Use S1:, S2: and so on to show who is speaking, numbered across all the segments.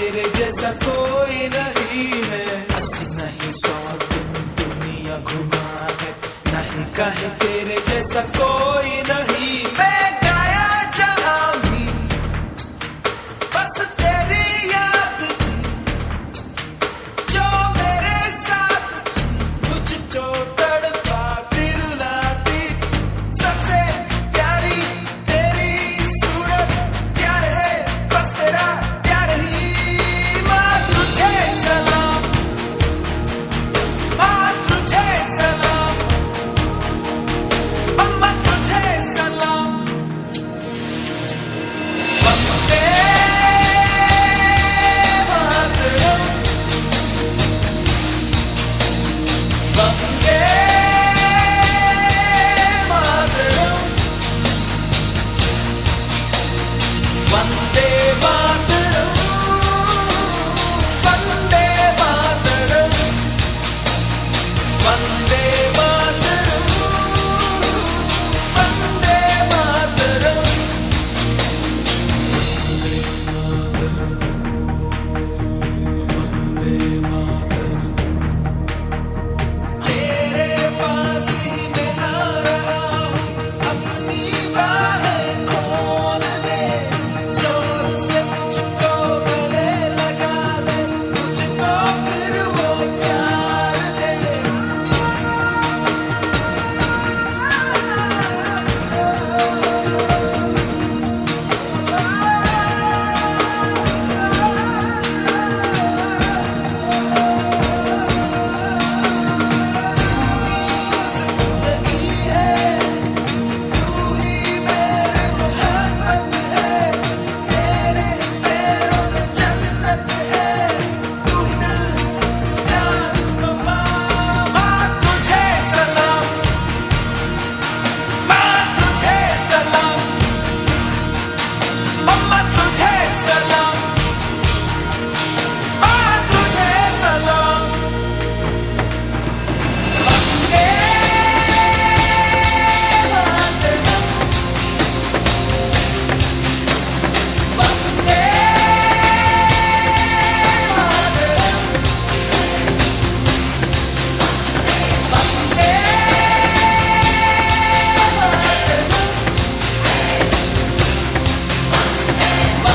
S1: तेरे जैसा कोई नहीं है। 80 नहीं 100 दिन दुनिया घुमा है, नहीं कहे तेरे जैसा कोई नहीं। मैं गाया जहां भी बस तेरी याद थी, जो मेरे साथ थी मुझको तड़पाती रुलाती। सबसे प्यारी तेरी सूरत, प्यार है बस तेरा प्यार ही। माँ तुझे सलाम, माँ तुझे सलाम, अम्मा तुझे सलाम। वंदे मातरम, वंदे मातरम, वंदे मातरम, वंदे मातरम, वंदे मातरम, वंदे मातरम। वंदे मातरम, तेरे पास ही मैं आ रहा हूँ, अपनी बाहें खोल दे। जोर से मुझको गले लगा दे, मुझको फिर वो प्यार दे। जिंदगी है तू ही मेरी मोहब्बत है, तेरे ही पैरों में जन्नत है, तू ही दिल जान माँ। माँ तुझे सलाम, माँ तुझे सलाम, अम्मा तुझे सलाम, माँ तुझे सलाम। वंदे मातरम, वंदे मातरम, वंदे मातरम,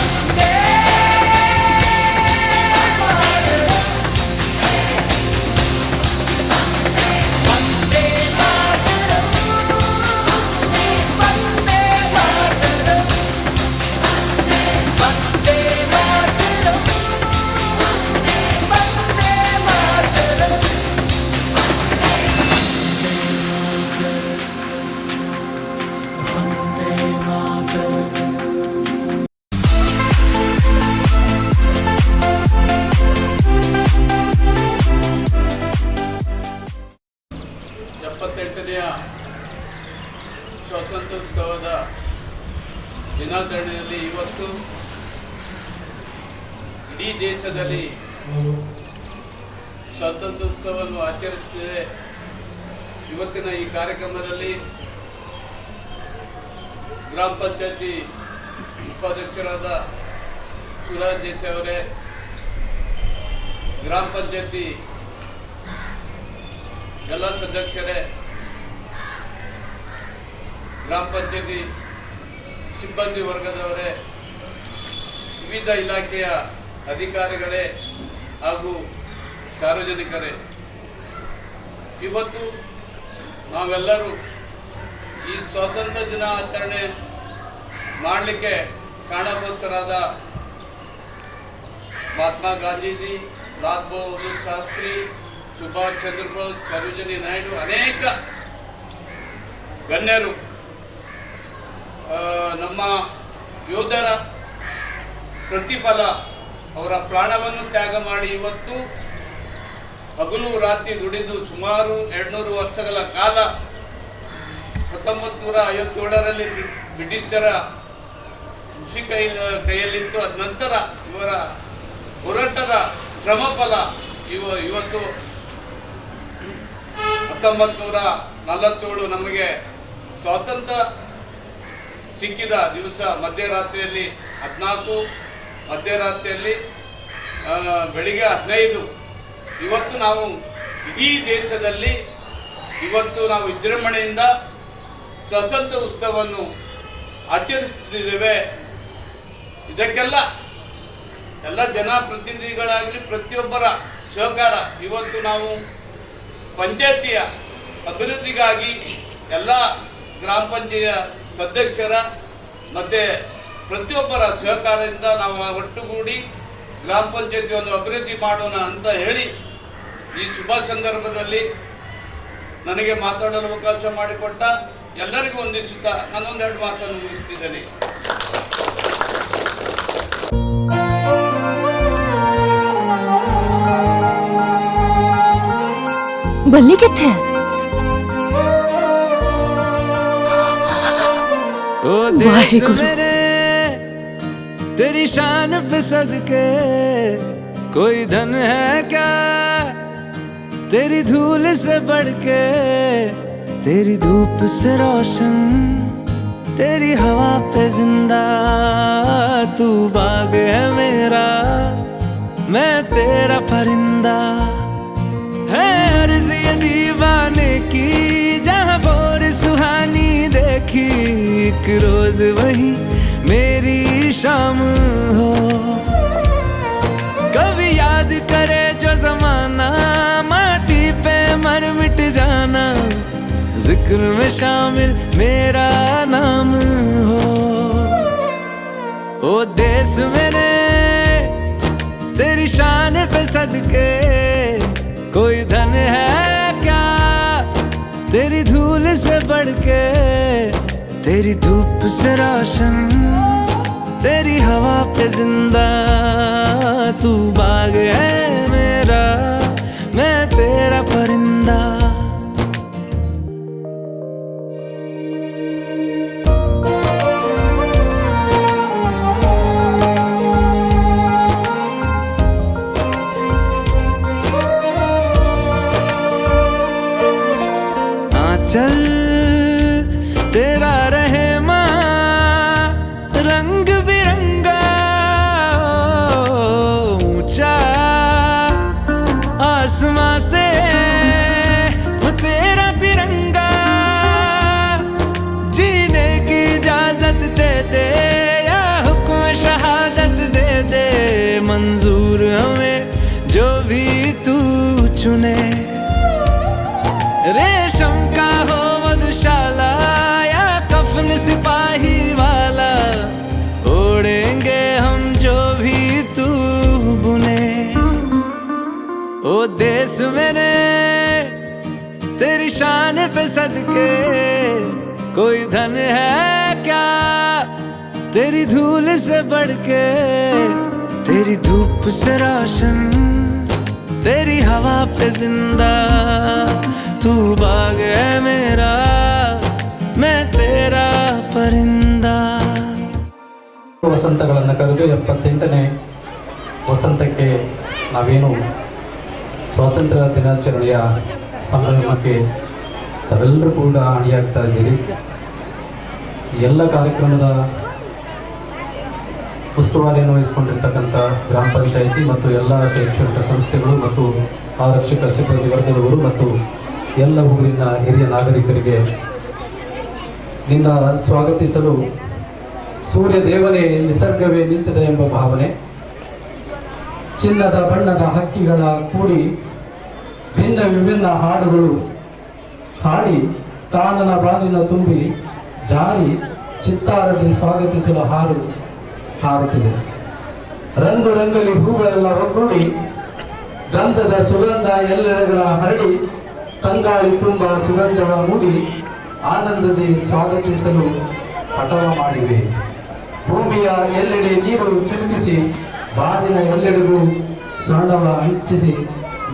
S1: वंदे
S2: ಎಪ್ಪತ್ತೆಂಟನೆಯ ಸ್ವಾತಂತ್ರ್ಯೋತ್ಸವದ ದಿನಾಚರಣೆಯಲ್ಲಿ ಇವತ್ತು ಇಡೀ ದೇಶದಲ್ಲಿ ಸ್ವಾತಂತ್ರ್ಯೋತ್ಸವವನ್ನು ಆಚರಿಸುತ್ತಿದೆ. ಇವತ್ತಿನ ಈ ಕಾರ್ಯಕ್ರಮದಲ್ಲಿ ಗ್ರಾಮ ಪಂಚಾಯತಿ ಉಪಾಧ್ಯಕ್ಷರಾದ ಶಿವರಾಜ್ ದೇಸಾಯಿ ಅವರೇ, ಗ್ರಾಮ ಪಂಚಾಯತಿ ಎಲ್ಲ ಸದಸ್ಯರೇ, ಗ್ರಾಮ ಪಂಚಾಯತಿ ಸಿಬ್ಬಂದಿ ವರ್ಗದವರೇ, ವಿವಿಧ ಇಲಾಖೆಯ ಅಧಿಕಾರಿಗಳೇ ಹಾಗೂ ಸಾರ್ವಜನಿಕರೇ, ಇವತ್ತು ನಾವೆಲ್ಲರೂ ಈ ಸ್ವಾತಂತ್ರ್ಯ ದಿನಾಚರಣೆ ಮಾಡಲಿಕ್ಕೆ ಕಾರಣಭೂತರಾದ ಮಹಾತ್ಮ ಗಾಂಧೀಜಿ, ಲಾಲ್ ಬಹದ್ದೂರ್ ಶಾಸ್ತ್ರಿ, ಸುಭಾಷ್ ಚಂದ್ರ ಬೋಸ್, ಸರೋಜಿನಿ ನಾಯ್ಡು, ಅನೇಕ ಗಣ್ಯರು, ನಮ್ಮ ಯೋಧರ ಪ್ರತಿಫಲ, ಅವರ ಪ್ರಾಣವನ್ನು ತ್ಯಾಗ ಮಾಡಿ ಇವತ್ತು ಹಗಲು ರಾತ್ರಿ ದುಡಿದು ಸುಮಾರು 200 ವರ್ಷಗಳ ಕಾಲ 1957ರಲ್ಲಿ ಬ್ರಿಟಿಷರ ಕೃಷಿ ಕೈಯಲ್ಲಿತ್ತು. ಅದ ನಂತರ ಇವರ ಹೋರಾಟದ ಶ್ರಮಫಲ ಇವತ್ತು 1947 ನಮಗೆ ಸ್ವಾತಂತ್ರ್ಯ ಸಿಕ್ಕಿದ ದಿವಸ ಮಧ್ಯರಾತ್ರಿಯಲ್ಲಿ 14 ಮಧ್ಯರಾತ್ರಿಯಲ್ಲಿ ಬೆಳಿಗ್ಗೆ 15. ಇವತ್ತು ನಾವು ಇಡೀ ದೇಶದಲ್ಲಿ ಇವತ್ತು ನಾವು ವಿಜೃಂಭಣೆಯಿಂದ ಸ್ವತಂತ್ರ ಉತ್ಸವವನ್ನು ಆಚರಿಸುತ್ತಿದ್ದೇವೆ. ಇದಕ್ಕೆಲ್ಲ ಎಲ್ಲ ಜನಪ್ರತಿನಿಧಿಗಳಾಗಲಿ ಪ್ರತಿಯೊಬ್ಬರ ಸಹಕಾರ. ಇವತ್ತು ನಾವು ಪಂಚಾಯತಿಯ ಅಭಿವೃದ್ಧಿಗಾಗಿ ಎಲ್ಲ ಗ್ರಾಮ ಪಂಚಾಯತ್ ಸದಸ್ಯರ ಮತ್ತು ಪ್ರತಿಯೊಬ್ಬರ ಸಹಕಾರದಿಂದ ನಾವು ಒಟ್ಟುಗೂಡಿ ಗ್ರಾಮ ಪಂಚಾಯತಿಯನ್ನು ಅಭಿವೃದ್ಧಿ ಮಾಡೋಣ ಅಂತ ಹೇಳಿ ಈ ಶುಭ ಸಂದರ್ಭದಲ್ಲಿ ನನಗೆ ಮಾತಾಡಲು ಅವಕಾಶ ಮಾಡಿಕೊಟ್ಟ ಎಲ್ಲರಿಗೂ ವಂದಿಸುತ್ತಾ ನಾನೊಂದೆರಡು ಮಾತನ್ನು ಮುಗಿಸ್ತಿದ್ದೇನೆ.
S3: बल्ली किथे
S1: ओ देश मेरे तेरी शान पे सदके कोई धन है क्या तेरी धूल से बढ़ के, तेरी धूप से रोशन तेरी हवा पे जिंदा, तू बाग है मेरा मैं तेरा परिंदा, है अर्ज़ ये दीवाने की जहाँ बोर सुहानी देखी, एक रोज वही मेरी शाम हो, कभी याद करे जो जमाना माटी पे मर मिट जाना, जिक्र में शामिल मेरा नाम हो। ओ देश मेरे तेरी शान पे सदके कोई धन है क्या तेरी धूल से बढ़ के, तेरी धूप से रोशन तेरी हवा पे जिंदा, तू बाग है मेरा मैं तेरा परिंदा। चल तेरा रहे माँ रंग बिरंगा, ऊंचा आसमां से तेरा तिरंगा, जीने की इजाजत दे दे या हुक्म शहादत दे दे, मंजूर हमें जो भी तू चुने, रेशम का हो मधुशाला या कफन सिपाही वाला, ओढ़ेंगे हम जो भी तू बुने। ओ देश मेरे तेरी शान पे सदके कोई धन है क्या तेरी धूल से बढ़ के, तेरी धूप से रोशन तेरी हवा पे जिंदा, तू बाग है मेरा मैं तेरा परिंदा।
S4: ವಸಂತಗಳನ್ನು ಕರೆದು 78ನೇ ವಸಂತಕ್ಕೆ ನಾವೇನು ಸ್ವಾತಂತ್ರ್ಯ ದಿನಾಚರಣೆಯ ಸಂಭ್ರಮಕ್ಕೆ ತಾವೆಲ್ಲರೂ ಕೂಡ ಅಣಿಯಾಗ್ತಾ ಇದ್ದೀರಿ. ಎಲ್ಲ ಕಾರ್ಯಕ್ರಮದ ಉಸ್ತುವಾರಿಯನ್ನು ವಹಿಸಿಕೊಂಡಿರ್ತಕ್ಕಂಥ ಗ್ರಾಮ ಪಂಚಾಯಿತಿ ಮತ್ತು ಎಲ್ಲ ಶೈಕ್ಷಣಿಕ ಸಂಸ್ಥೆಗಳು ಮತ್ತು ಆರಕ್ಷಕ ಸಿಬ್ಬಂದಿ ವರ್ಗದವರು ಮತ್ತು ಎಲ್ಲ ಊರಿನ ಹಿರಿಯ ನಾಗರಿಕರಿಗೆ ನಿನ್ನ ಸ್ವಾಗತಿಸಲು ಸೂರ್ಯ ದೇವನೇ ನಿಸರ್ಗವೇ ನಿಂತಿದೆ ಎಂಬ ಭಾವನೆ, ಚಿನ್ನದ ಬಣ್ಣದ ಹಕ್ಕಿಗಳ ಕೂಡಿ ಭಿನ್ನ ವಿಭಿನ್ನ ಹಾಡುಗಳು ಹಾಡಿ ಕಾನನ ಬಾನಿನ ತುಂಬಿ ಜಾರಿ ಚಿತ್ತಾರದಿ ಸ್ವಾಗತಿಸಲು ಹಾರುತ್ತಿದೆ. ರಂಗು ರಂಗಲಿ ಹೂಗಳೆಲ್ಲ ಒಗ್ಗೂಡಿ ಗಂಧದ ಸುಗಂಧ ಎಲ್ಲೆಡೆಗಳ ಹರಡಿ ತಂಗಾಳಿ ತುಂಬ ಸುಗಂಧವ ಮೂಡಿ ಆನಂದದಿ ಸ್ವಾಗತಿಸಲು ಹಠವ ಮಾಡಿವೆ. ಭೂಮಿಯ ಎಲ್ಲೆಡೆ ನೀರು ಚಿಲುಕಿಸಿ ಬಾರಿನ ಎಲ್ಲೆಡೆಗೂ ಸ್ವರ್ಣವ ಅಂಟಿಸಿ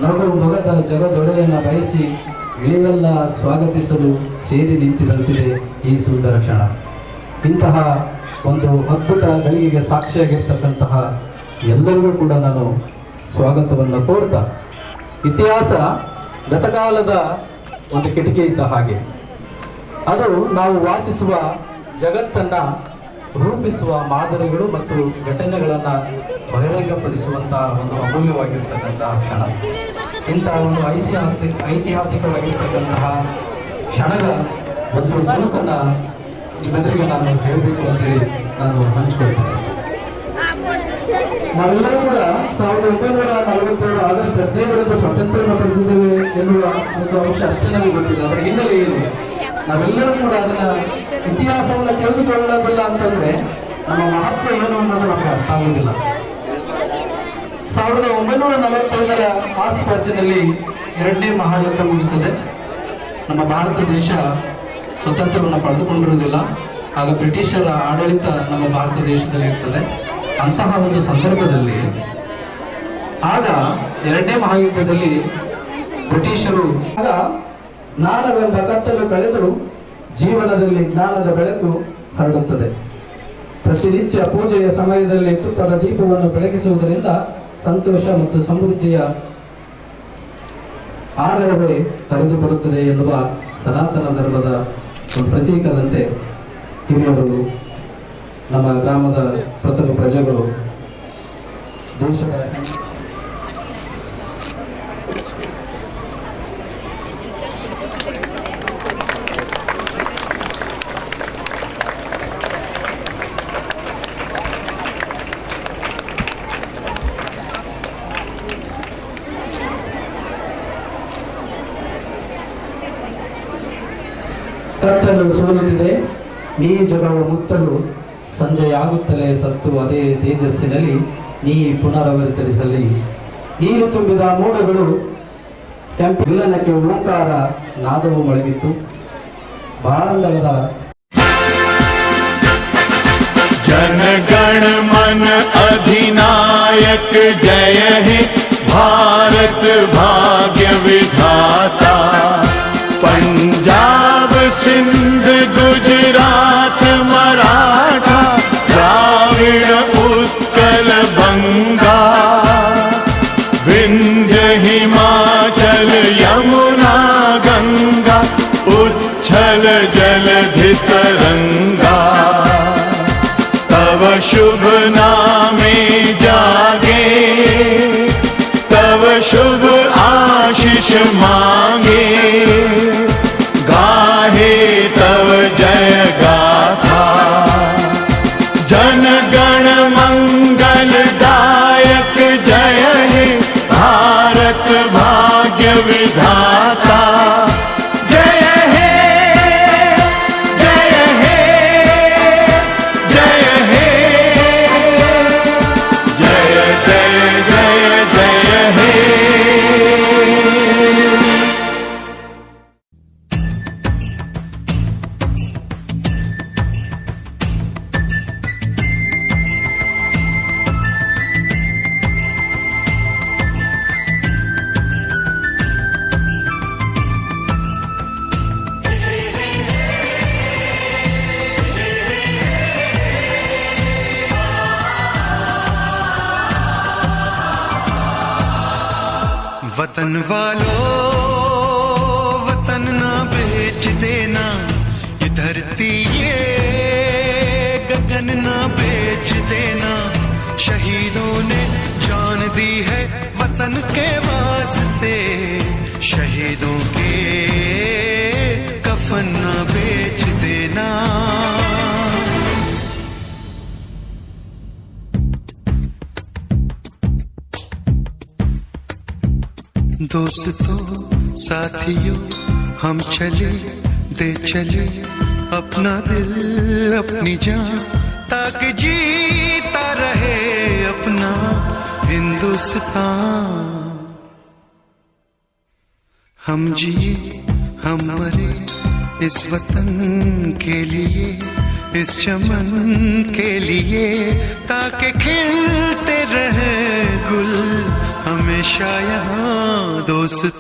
S4: ನಗು ಮಗದ ಜಗದೊಡೆಯನ್ನ ಬಯಸಿ ಇಳೆಯೆಲ್ಲ ಸ್ವಾಗತಿಸಲು ಸೇರಿ ನಿಂತಿದಂತಿದೆ ಈ ಸುಂದರ ಕ್ಷಣ. ಇಂತಹ ಒಂದು ಅದ್ಭುತ ಗಳಿಗೆಗೆ ಸಾಕ್ಷಿಯಾಗಿರ್ತಕ್ಕಂತಹ ಎಲ್ಲರಿಗೂ ಕೂಡ ನಾನು ಸ್ವಾಗತವನ್ನು ಕೋರ್ತಾ, ಇತಿಹಾಸ ಗತಕಾಲದ ಒಂದು ಕಿಟಕಿ ಇದ್ದ ಹಾಗೆ, ಅದು ನಾವು ವಾಸಿಸುವ ಜಗತ್ತನ್ನ ರೂಪಿಸುವ ಮಾದರಿಗಳು ಮತ್ತು ಘಟನೆಗಳನ್ನು ಬಹಿರಂಗಪಡಿಸುವಂತಹ ಒಂದು ಅಮೂಲ್ಯವಾಗಿರ್ತಕ್ಕಂತಹ ಕ್ಷಣ. ಇಂತಹ ಒಂದು ಐತಿಹಾಸಿಕವಾಗಿರ್ತಕ್ಕಂತಹ ಕ್ಷಣದ ಒಂದು ಗುರುತನ್ನು ನಿಮ್ಮೆಲ್ಲರಿಗೆ ನಾನು ಹೇಳಬೇಕು ಅಂತೇಳಿ ನಾನು ಹಂಚಿಕೊಳ್ತೇನೆ. ನಾವೆಲ್ಲರೂ ಕೂಡ 1947 ಆಗಸ್ಟ್ 15ರಂದು ಸ್ವಾತಂತ್ರ್ಯವನ್ನು ಪಡೆದಿದ್ದೇವೆ ಎನ್ನುವ ಒಂದು ಅಂಶ ಅಷ್ಟೇ ನಮಗೆ ಗೊತ್ತಿಲ್ಲ. ಅದರ ಹಿನ್ನೆಲೆ ಏನು? ನಾವೆಲ್ಲರೂ ಕೂಡ ಅದನ್ನ ಇತಿಹಾಸವನ್ನು ತಿಳಿದುಕೊಳ್ಳೋದಿಲ್ಲ ಅಂತಂದ್ರೆ ನಮ್ಮ ಮಹತ್ವ ಏನು ಅನ್ನೋದು ನಮಗೆ ಅರ್ಥ ಆಗುವುದಿಲ್ಲ. 1945ರ ಆಸುಪಾಸಿನಲ್ಲಿ ಎರಡನೇ ಮಹಾಯುದ್ಧ ಮುಗಿಯುತ್ತದೆ. ನಮ್ಮ ಭಾರತ ದೇಶ ಸ್ವತಂತ್ರವನ್ನು ಪಡೆದುಕೊಂಡಿರುವುದಿಲ್ಲ. ಆಗ ಬ್ರಿಟಿಷರ ಆಡಳಿತ ನಮ್ಮ ಭಾರತ ದೇಶದಲ್ಲಿ ಇರ್ತದೆ. ಅಂತಹ ಒಂದು ಸಂದರ್ಭದಲ್ಲಿ ಆಗ ಎರಡನೇ ಮಹಾಯುದ್ಧದಲ್ಲಿ ಬ್ರಿಟಿಷರು ಆಗ ಜ್ಞಾನವೆಂಬ ಕತ್ತಲು ಕಳೆದು ಜೀವನದಲ್ಲಿ ಜ್ಞಾನದ ಬೆಳಕು ಹರಡುತ್ತದೆ. ಪ್ರತಿನಿತ್ಯ ಪೂಜೆಯ ಸಮಯದಲ್ಲಿ ತುಪ್ಪದ ದೀಪವನ್ನು ಬೆಳಗಿಸುವುದರಿಂದ ಸಂತೋಷ ಮತ್ತು ಸಮೃದ್ಧಿಯ ಆನರವೇ ಹರಿದು ಬರುತ್ತದೆ ಎನ್ನುವ ಸನಾತನ ಧರ್ಮದ ಒಂದು ಪ್ರತೀಕದಂತೆ ಹಿರಿಯರು, ನಮ್ಮ ಗ್ರಾಮದ ಪ್ರಥಮ ಪ್ರಜೆಗಳು, ದೇಶದ ಕತ್ತಲು ಸೋಲುತ್ತಿದೆ, ನೀ ಜಗವ ಮುತ್ತಲು, ಸಂಜೆಯಾಗುತ್ತಲೇ ಸತ್ತು ಅದೇ ತೇಜಸ್ಸಿನಲ್ಲಿ ನೀ ಪುನರವತರಿಸಲಿ. ನೀರು ತುಂಬಿದ ಮೋಡಗಳು ಕೆಂಪು ವಿಲನಕ್ಕೆ ಓಂಕಾರ ನಾದವು ಮೊಳಗಿತ್ತು. ಬಾಳಂದಳದ
S5: जनगण मन अधिनायक जय हे भारत भाग्य विधाता। पंजाब सिंध गुजरात मराठा द्राविड़ उत्कल बंगा। विंध्य हिमाचल यमुना गंगा उच्छल जलधि तरंगा। तव शुभ नामे जागे, तव शुभ आशीष मांगे। गाहे तव जय गाथा, जन गण मंगलदायक जय हे भारत भाग्य विधाता।
S1: वतन वालों वतन ना बेच देना, ये धरती ये गगन ना बेच देना। शहीदों ने जान दी है वतन के वास्ते, शहीदों के कफन ना बेच देना। दोस्तों साथियों हम चले दे चले अपना दिल अपनी जान, ताकि जीता रहे अपना हिंदुस्तान। हम जिए हम मरे इस वतन के लिए, इस चमन के लिए, ताकि खिलते रहे गुल हमेशा यहाँ। दोस्तों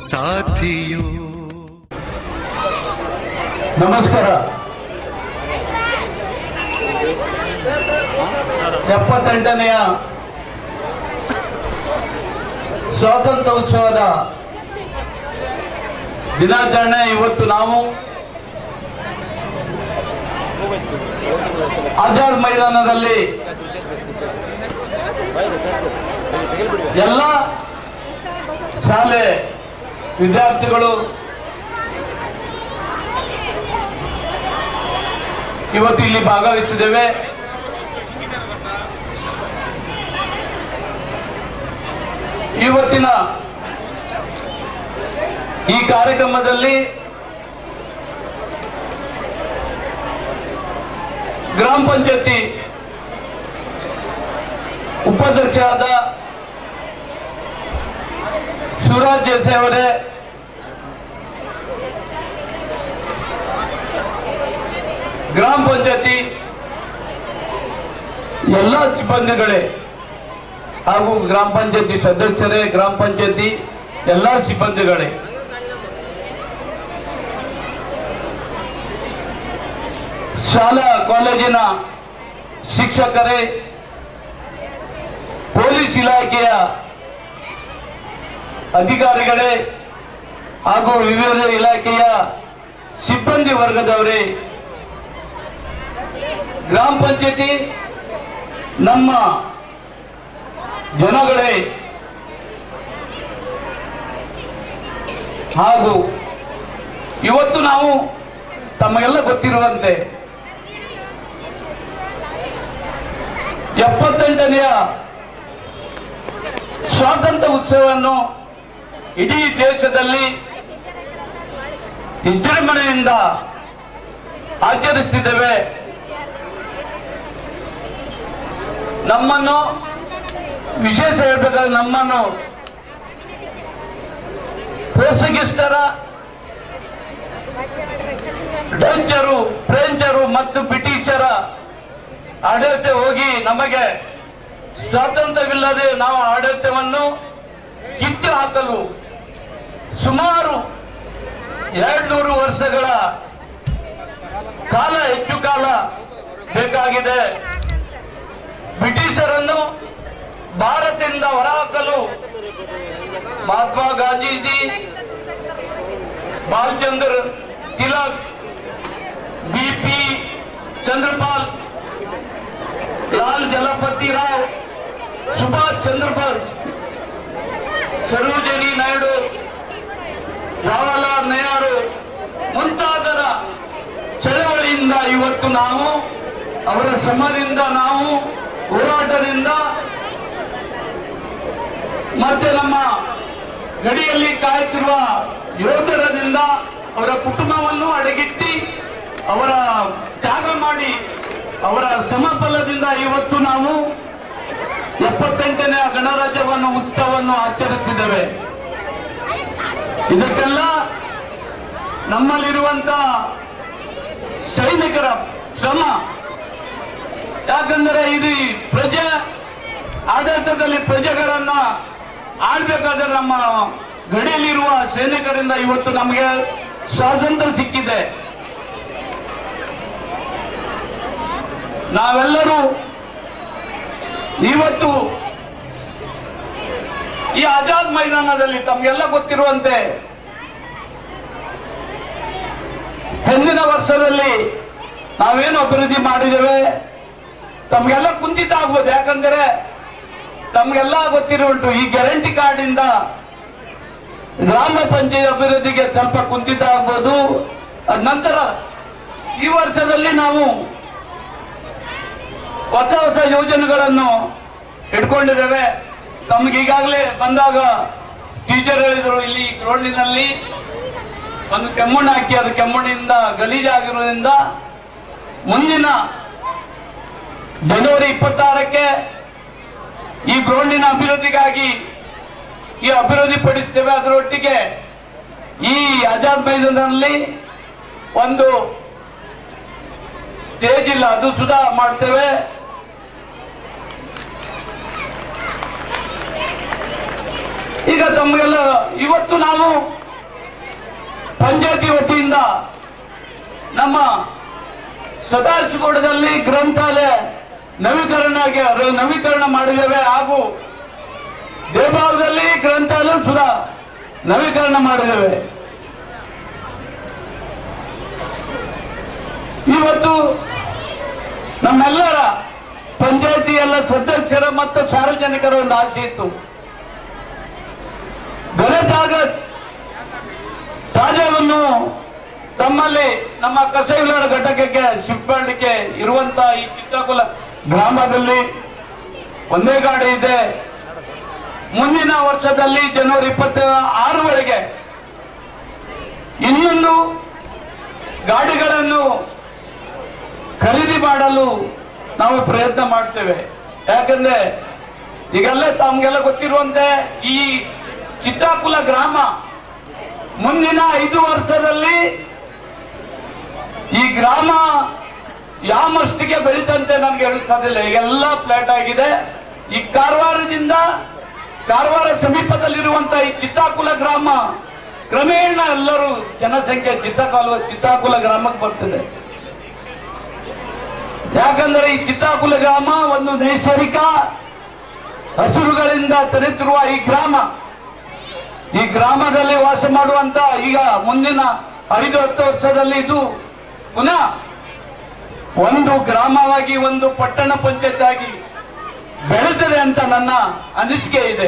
S1: साथियों
S6: ನಮಸ್ಕಾರ. 78ನೆಯ ಸ್ವಾತಂತ್ರ್ಯೋತ್ಸವದ ದಿನಾಚರಣೆ ಇವತ್ತು ನಾವು ಆಜಾದ್ ಮೈದಾನದಲ್ಲಿ ಎಲ್ಲ ಶಾಲೆ ವಿದ್ಯಾರ್ಥಿಗಳು ಇವತ್ತು ಇಲ್ಲಿ ಭಾಗವಹಿಸಿದ್ದೇವೆ. ಇವತ್ತಿನ ಈ ಕಾರ್ಯಕ್ರಮದಲ್ಲಿ ಗ್ರಾಮ ಪಂಚಾಯತಿ ಉಪಾಧ್ಯಕ್ಷರಾದ ಶಿವರಾಜ್ ದೇಸಾಯಿ ಅವರೇ, ಗ್ರಾಮ ಪಂಚಾಯತಿ ಎಲ್ಲ ಸಿಬ್ಬಂದಿಗಳೇ ಹಾಗೂ ಗ್ರಾಮ ಪಂಚಾಯತಿ ಸದಸ್ಯರೇ, ಗ್ರಾಮ ಪಂಚಾಯತಿ ಎಲ್ಲ ಸಿಬ್ಬಂದಿಗಳೇ, ಶಾಲಾ ಕಾಲೇಜಿನ ಶಿಕ್ಷಕರೇ, ಪೊಲೀಸ್ ಇಲಾಖೆಯ ಅಧಿಕಾರಿಗಳೇ ಹಾಗೂ ವಿವಿಧ ಇಲಾಖೆಯ ಸಿಬ್ಬಂದಿ ವರ್ಗದವರೇ, ಗ್ರಾಮ ಪಂಚಾಯತಿ ನಮ್ಮ ಜನಗಳೇ ಹಾಗೂ ಇವತ್ತು ನಾವು ತಮಗೆಲ್ಲ ಗೊತ್ತಿರುವಂತೆ 78ನೆಯ ಸ್ವಾತಂತ್ರ್ಯ ಉತ್ಸವವನ್ನು ಇಡೀ ದೇಶದಲ್ಲಿ ವಿಜೃಂಭಣೆಯಿಂದ ಆಚರಿಸುತ್ತಿದ್ದೇವೆ. ನಮ್ಮನ್ನು ವಿಶೇಷ ಹೇಳಬೇಕಾದ್ರೆ ನಮ್ಮನ್ನು ಪೋರ್ಚುಗೀಸರ, ಡಚ್ಚರು, ಫ್ರೆಂಚರು ಮತ್ತು ಬ್ರಿಟಿಷರ ಆಡಳಿತ ಹೋಗಿ ನಮಗೆ ಸ್ವಾತಂತ್ರ್ಯವಿಲ್ಲದೆ ನಾವು ಆಡಳಿತವನ್ನು ಕಿತ್ತು ಹಾಕಲು ಸುಮಾರು 200 ವರ್ಷಗಳ ಕಾಲ, ಹೆಚ್ಚು ಕಾಲ ಬೇಕಾಗಿದೆ. ಬ್ರಿಟಿಷರನ್ನು ಭಾರತದಿಂದ ಹೊರಹಾಕಲು ಮಹಾತ್ಮ ಗಾಂಧೀಜಿ, ಬಾಲಚಂದ್ರ ತಿಲಕ್, ಬಿ.ಪಿ. ಚಂದ್ರಪಾಲ್, ಲಾಲ್ ಜಲಪತಿ ರಾವ್, ಸುಭಾಷ್ ಚಂದ್ರ ಬೋಸ್, ಸರೋಜಿನಿ ನಾಯ್ಡು, ಜವಾಹರ್ಲಾಲ್ ನೆಹರು ಮುಂತಾದರ ಚಳವಳಿಯಿಂದ ಇವತ್ತು ನಾವು, ಅವರ ಶ್ರಮದಿಂದ ನಾವು, ಹೋರಾಟದಿಂದ ಮತ್ತೆ ನಮ್ಮ ಗಡಿಯಲ್ಲಿ ಕಾಯುತ್ತಿರುವ ಯೋಧರದಿಂದ, ಅವರ ಕುಟುಂಬವನ್ನು ಅಡಗಿಟ್ಟಿ ಅವರ ತ್ಯಾಗ ಮಾಡಿ ಅವರ ಶ್ರಮಫಲದಿಂದ ಇವತ್ತು ನಾವು 78ನೇ ಗಣರಾಜ್ಯವನ್ನು ಉತ್ಸವವನ್ನು ಆಚರಿಸಿದ್ದೇವೆ. ಇದಕ್ಕೆಲ್ಲ ನಮ್ಮಲ್ಲಿರುವಂತ ಸೈನಿಕರ ಶ್ರಮ. ಯಾಕಂದರೆ ಇದು ಪ್ರಜೆ ಆಡಳಿತದಲ್ಲಿ ಪ್ರಜೆಗಳನ್ನ ಆಳ್ಬೇಕಾದ್ರೆ ನಮ್ಮ ಗಡಿಯಲ್ಲಿರುವ ಸೈನಿಕರಿಂದ ಇವತ್ತು ನಮಗೆ ಸ್ವಾತಂತ್ರ್ಯ ಸಿಕ್ಕಿದೆ. ನಾವೆಲ್ಲರೂ ಇವತ್ತು ಈ ಆಜಾದ್ ಮೈದಾನದಲ್ಲಿ ತಮಗೆಲ್ಲ ಗೊತ್ತಿರುವಂತೆ ಹಿಂದಿನ ವರ್ಷದಲ್ಲಿ ನಾವೇನು ಅಭಿವೃದ್ಧಿ ಮಾಡಿದ್ದೇವೆ ತಮಗೆಲ್ಲ ಕುಂಠಿತ ಆಗ್ಬೋದು. ಯಾಕಂದ್ರೆ ತಮಗೆಲ್ಲ ಗೊತ್ತಿರುವುಂಟು, ಈ ಗ್ಯಾರಂಟಿ ಕಾರ್ಡ್ ಇಂದ ಗ್ರಾಮ ಪಂಚಾಯತ್ ಅಭಿವೃದ್ಧಿಗೆ ಸ್ವಲ್ಪ ಕುಂಠಿತ ಆಗ್ಬೋದು. ಅದ ನಂತರ ಈ ವರ್ಷದಲ್ಲಿ ನಾವು ಹೊಸ ಹೊಸ ಯೋಜನೆಗಳನ್ನು ಇಟ್ಕೊಂಡಿದ್ದೇವೆ. ತಮ್ಗೆ ಈಗಾಗಲೇ ಬಂದಾಗ ಟೀಚರ್ ಹೇಳಿದ್ರು, ಇಲ್ಲಿ ಗ್ರೌಂಡಿನಲ್ಲಿ ಒಂದು ಕೆಮ್ಮಣ್ಣು ಹಾಕಿ, ಅದು ಕೆಮ್ಮಣ್ಣಿಂದ ಗಲೀಜಾಗಿರೋದ್ರಿಂದ ಮುಂದಿನ ಜನವರಿ 26ಕ್ಕೆ ಈ ಗ್ರೌಂಡಿನ ಅಭಿವೃದ್ಧಿಗಾಗಿ ಈ ಅಭಿವೃದ್ಧಿ ಪಡಿಸ್ತೇವೆ. ಅದರೊಟ್ಟಿಗೆ ಈ ಆಜಾದ್ ಮೈದಾನದಲ್ಲಿ ಒಂದು ಸ್ಟೇಜ್ ಇಲ್ಲ, ಅದು ಸುಧಾ ಮಾಡ್ತೇವೆ. ಈಗ ತಮಗೆಲ್ಲ ಇವತ್ತು ನಾವು ಪಂಚಾಯತಿ ವತಿಯಿಂದ ನಮ್ಮ ಸದಾಶಿವಗೌಡದಲ್ಲಿ ಗ್ರಂಥಾಲಯ ನವೀಕರಣ ಮಾಡಿದ್ದೇವೆ. ಹಾಗೂ ದೇವಭಾಗದಲ್ಲಿ ಗ್ರಂಥಾಲಯ ಸುಧಾ ನವೀಕರಣ ಮಾಡಿದ್ದೇವೆ. ಇವತ್ತು ನಮ್ಮೆಲ್ಲರ ಪಂಚಾಯತಿ ಎಲ್ಲ ಸದಸ್ಯರ ಮತ್ತು ಸಾರ್ವಜನಿಕರ ಒಂದು ಆಸೆ ಇತ್ತು. ತಾಜಾವನ್ನು ತಮ್ಮಲ್ಲಿ ನಮ್ಮ ಕಸ ವಿಲೇವಾರಿ ಘಟಕಕ್ಕೆ ಶಿಫ್ಟ್ ಮಾಡಲಿಕ್ಕೆ ಇರುವಂತ ಈ ಚಿತ್ತಾಕುಲ ಗ್ರಾಮದಲ್ಲಿ ಒಂದೇ ಗಾಡಿ ಇದೆ. ಮುಂದಿನ ವರ್ಷದಲ್ಲಿ ಜನವರಿ 26 ಇನ್ನೊಂದು ಗಾಡಿಗಳನ್ನು ಖರೀದಿ ಮಾಡಲು ನಾವು ಪ್ರಯತ್ನ ಮಾಡ್ತೇವೆ. ಯಾಕಂದ್ರೆ ಈಗೆಲ್ಲ ತಮ್ಗೆಲ್ಲ ಗೊತ್ತಿರುವಂತೆ ಈ ಚಿತ್ತಾಕುಲ ಗ್ರಾಮ ಮುಂದಿನ 5 ವರ್ಷದಲ್ಲಿ ಈ ಗ್ರಾಮ ಯಾವ ಮಟ್ಟಿಗೆ ಬೆಳೀತಂತೆ ನನಗೆ ಹೇಳಕ್ ಸಾಧ್ಯವಿಲ್ಲ. ಈಗೆಲ್ಲ ಫ್ಲಾಟ್ ಆಗಿದೆ. ಈ ಕಾರವಾರ ಸಮೀಪದಲ್ಲಿರುವಂತಹ ಈ ಚಿತ್ತಾಕುಲ ಗ್ರಾಮ ಕ್ರಮೇಣ ಎಲ್ಲರೂ ಜನಸಂಖ್ಯೆ ಚಿತ್ತಾಕುಲ ಗ್ರಾಮಕ್ಕೆ ಬರ್ತದೆ. ಯಾಕಂದ್ರೆ ಈ ಚಿತ್ತಾಕುಲ ಗ್ರಾಮ ಒಂದು ನೈಸರ್ಗಿಕ ಹಸಿರುಗಳಿಂದ ತೆರೆತಿರುವ ಈ ಗ್ರಾಮದಲ್ಲಿ ವಾಸ ಮಾಡುವಂತ ಈಗ ಮುಂದಿನ 5-10 ವರ್ಷದಲ್ಲಿ ಇದು ಪುನಃ ಒಂದು ಗ್ರಾಮವಾಗಿ ಒಂದು ಪಟ್ಟಣ ಪಂಚಾಯತ್ ಆಗಿ ಬೆಳೆದಿದೆ ಅಂತ ನನ್ನ ಅನಿಸಿಕೆ ಇದೆ.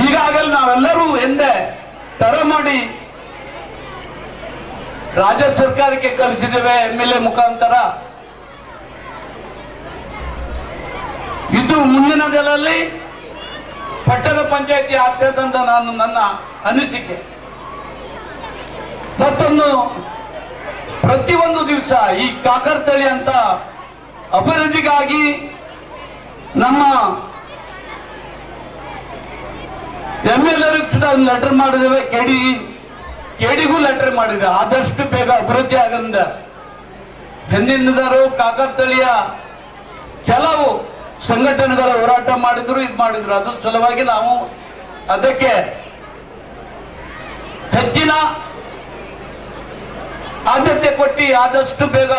S6: ಈಗಾಗಲೇ ನಾವೆಲ್ಲರೂ ಎಂದೇ ತರ ಮಾಡಿ ರಾಜ್ಯ ಸರ್ಕಾರಕ್ಕೆ ಕಳಿಸಿದ್ದೇವೆ MLA ಮುಖಾಂತರ. ಇದು ಮುಂದಿನ ದಿನದಲ್ಲಿ ಪಟ್ಟಣ ಪಂಚಾಯತಿ ಆಗ್ತದೆ ಅಂತ ನನ್ನ ಅನಿಸಿಕೆ. ಮತ್ತೊಂದು ಪ್ರತಿಯೊಂದು ದಿವಸ ಈ ಕಾಕರತಳಿ ಅಂತ ಅಭಿವೃದ್ಧಿಗಾಗಿ ನಮ್ಮ MLA ಕೂಡ ಒಂದು ಲೆಟರ್ ಮಾಡಿದ್ದೇವೆ. ಕೆಡಿಗೂ ಲೆಟರ್ ಮಾಡಿದೆ. ಆದಷ್ಟು ಬೇಗ ಅಭಿವೃದ್ಧಿ ಆಗಂದ ಹಿಂದಿನದರು ಕಾಕರತಳಿಯ ಕೆಲವು ಸಂಘಟನೆಗಳ ಹೋರಾಟ ಮಾಡಿದ್ರು, ಅದ್ರ ಸಲುವಾಗಿ ನಾವು ಅದಕ್ಕೆ ಹೆಚ್ಚಿನ ಆದ್ಯತೆ ಕೊಟ್ಟು ಆದಷ್ಟು ಬೇಗ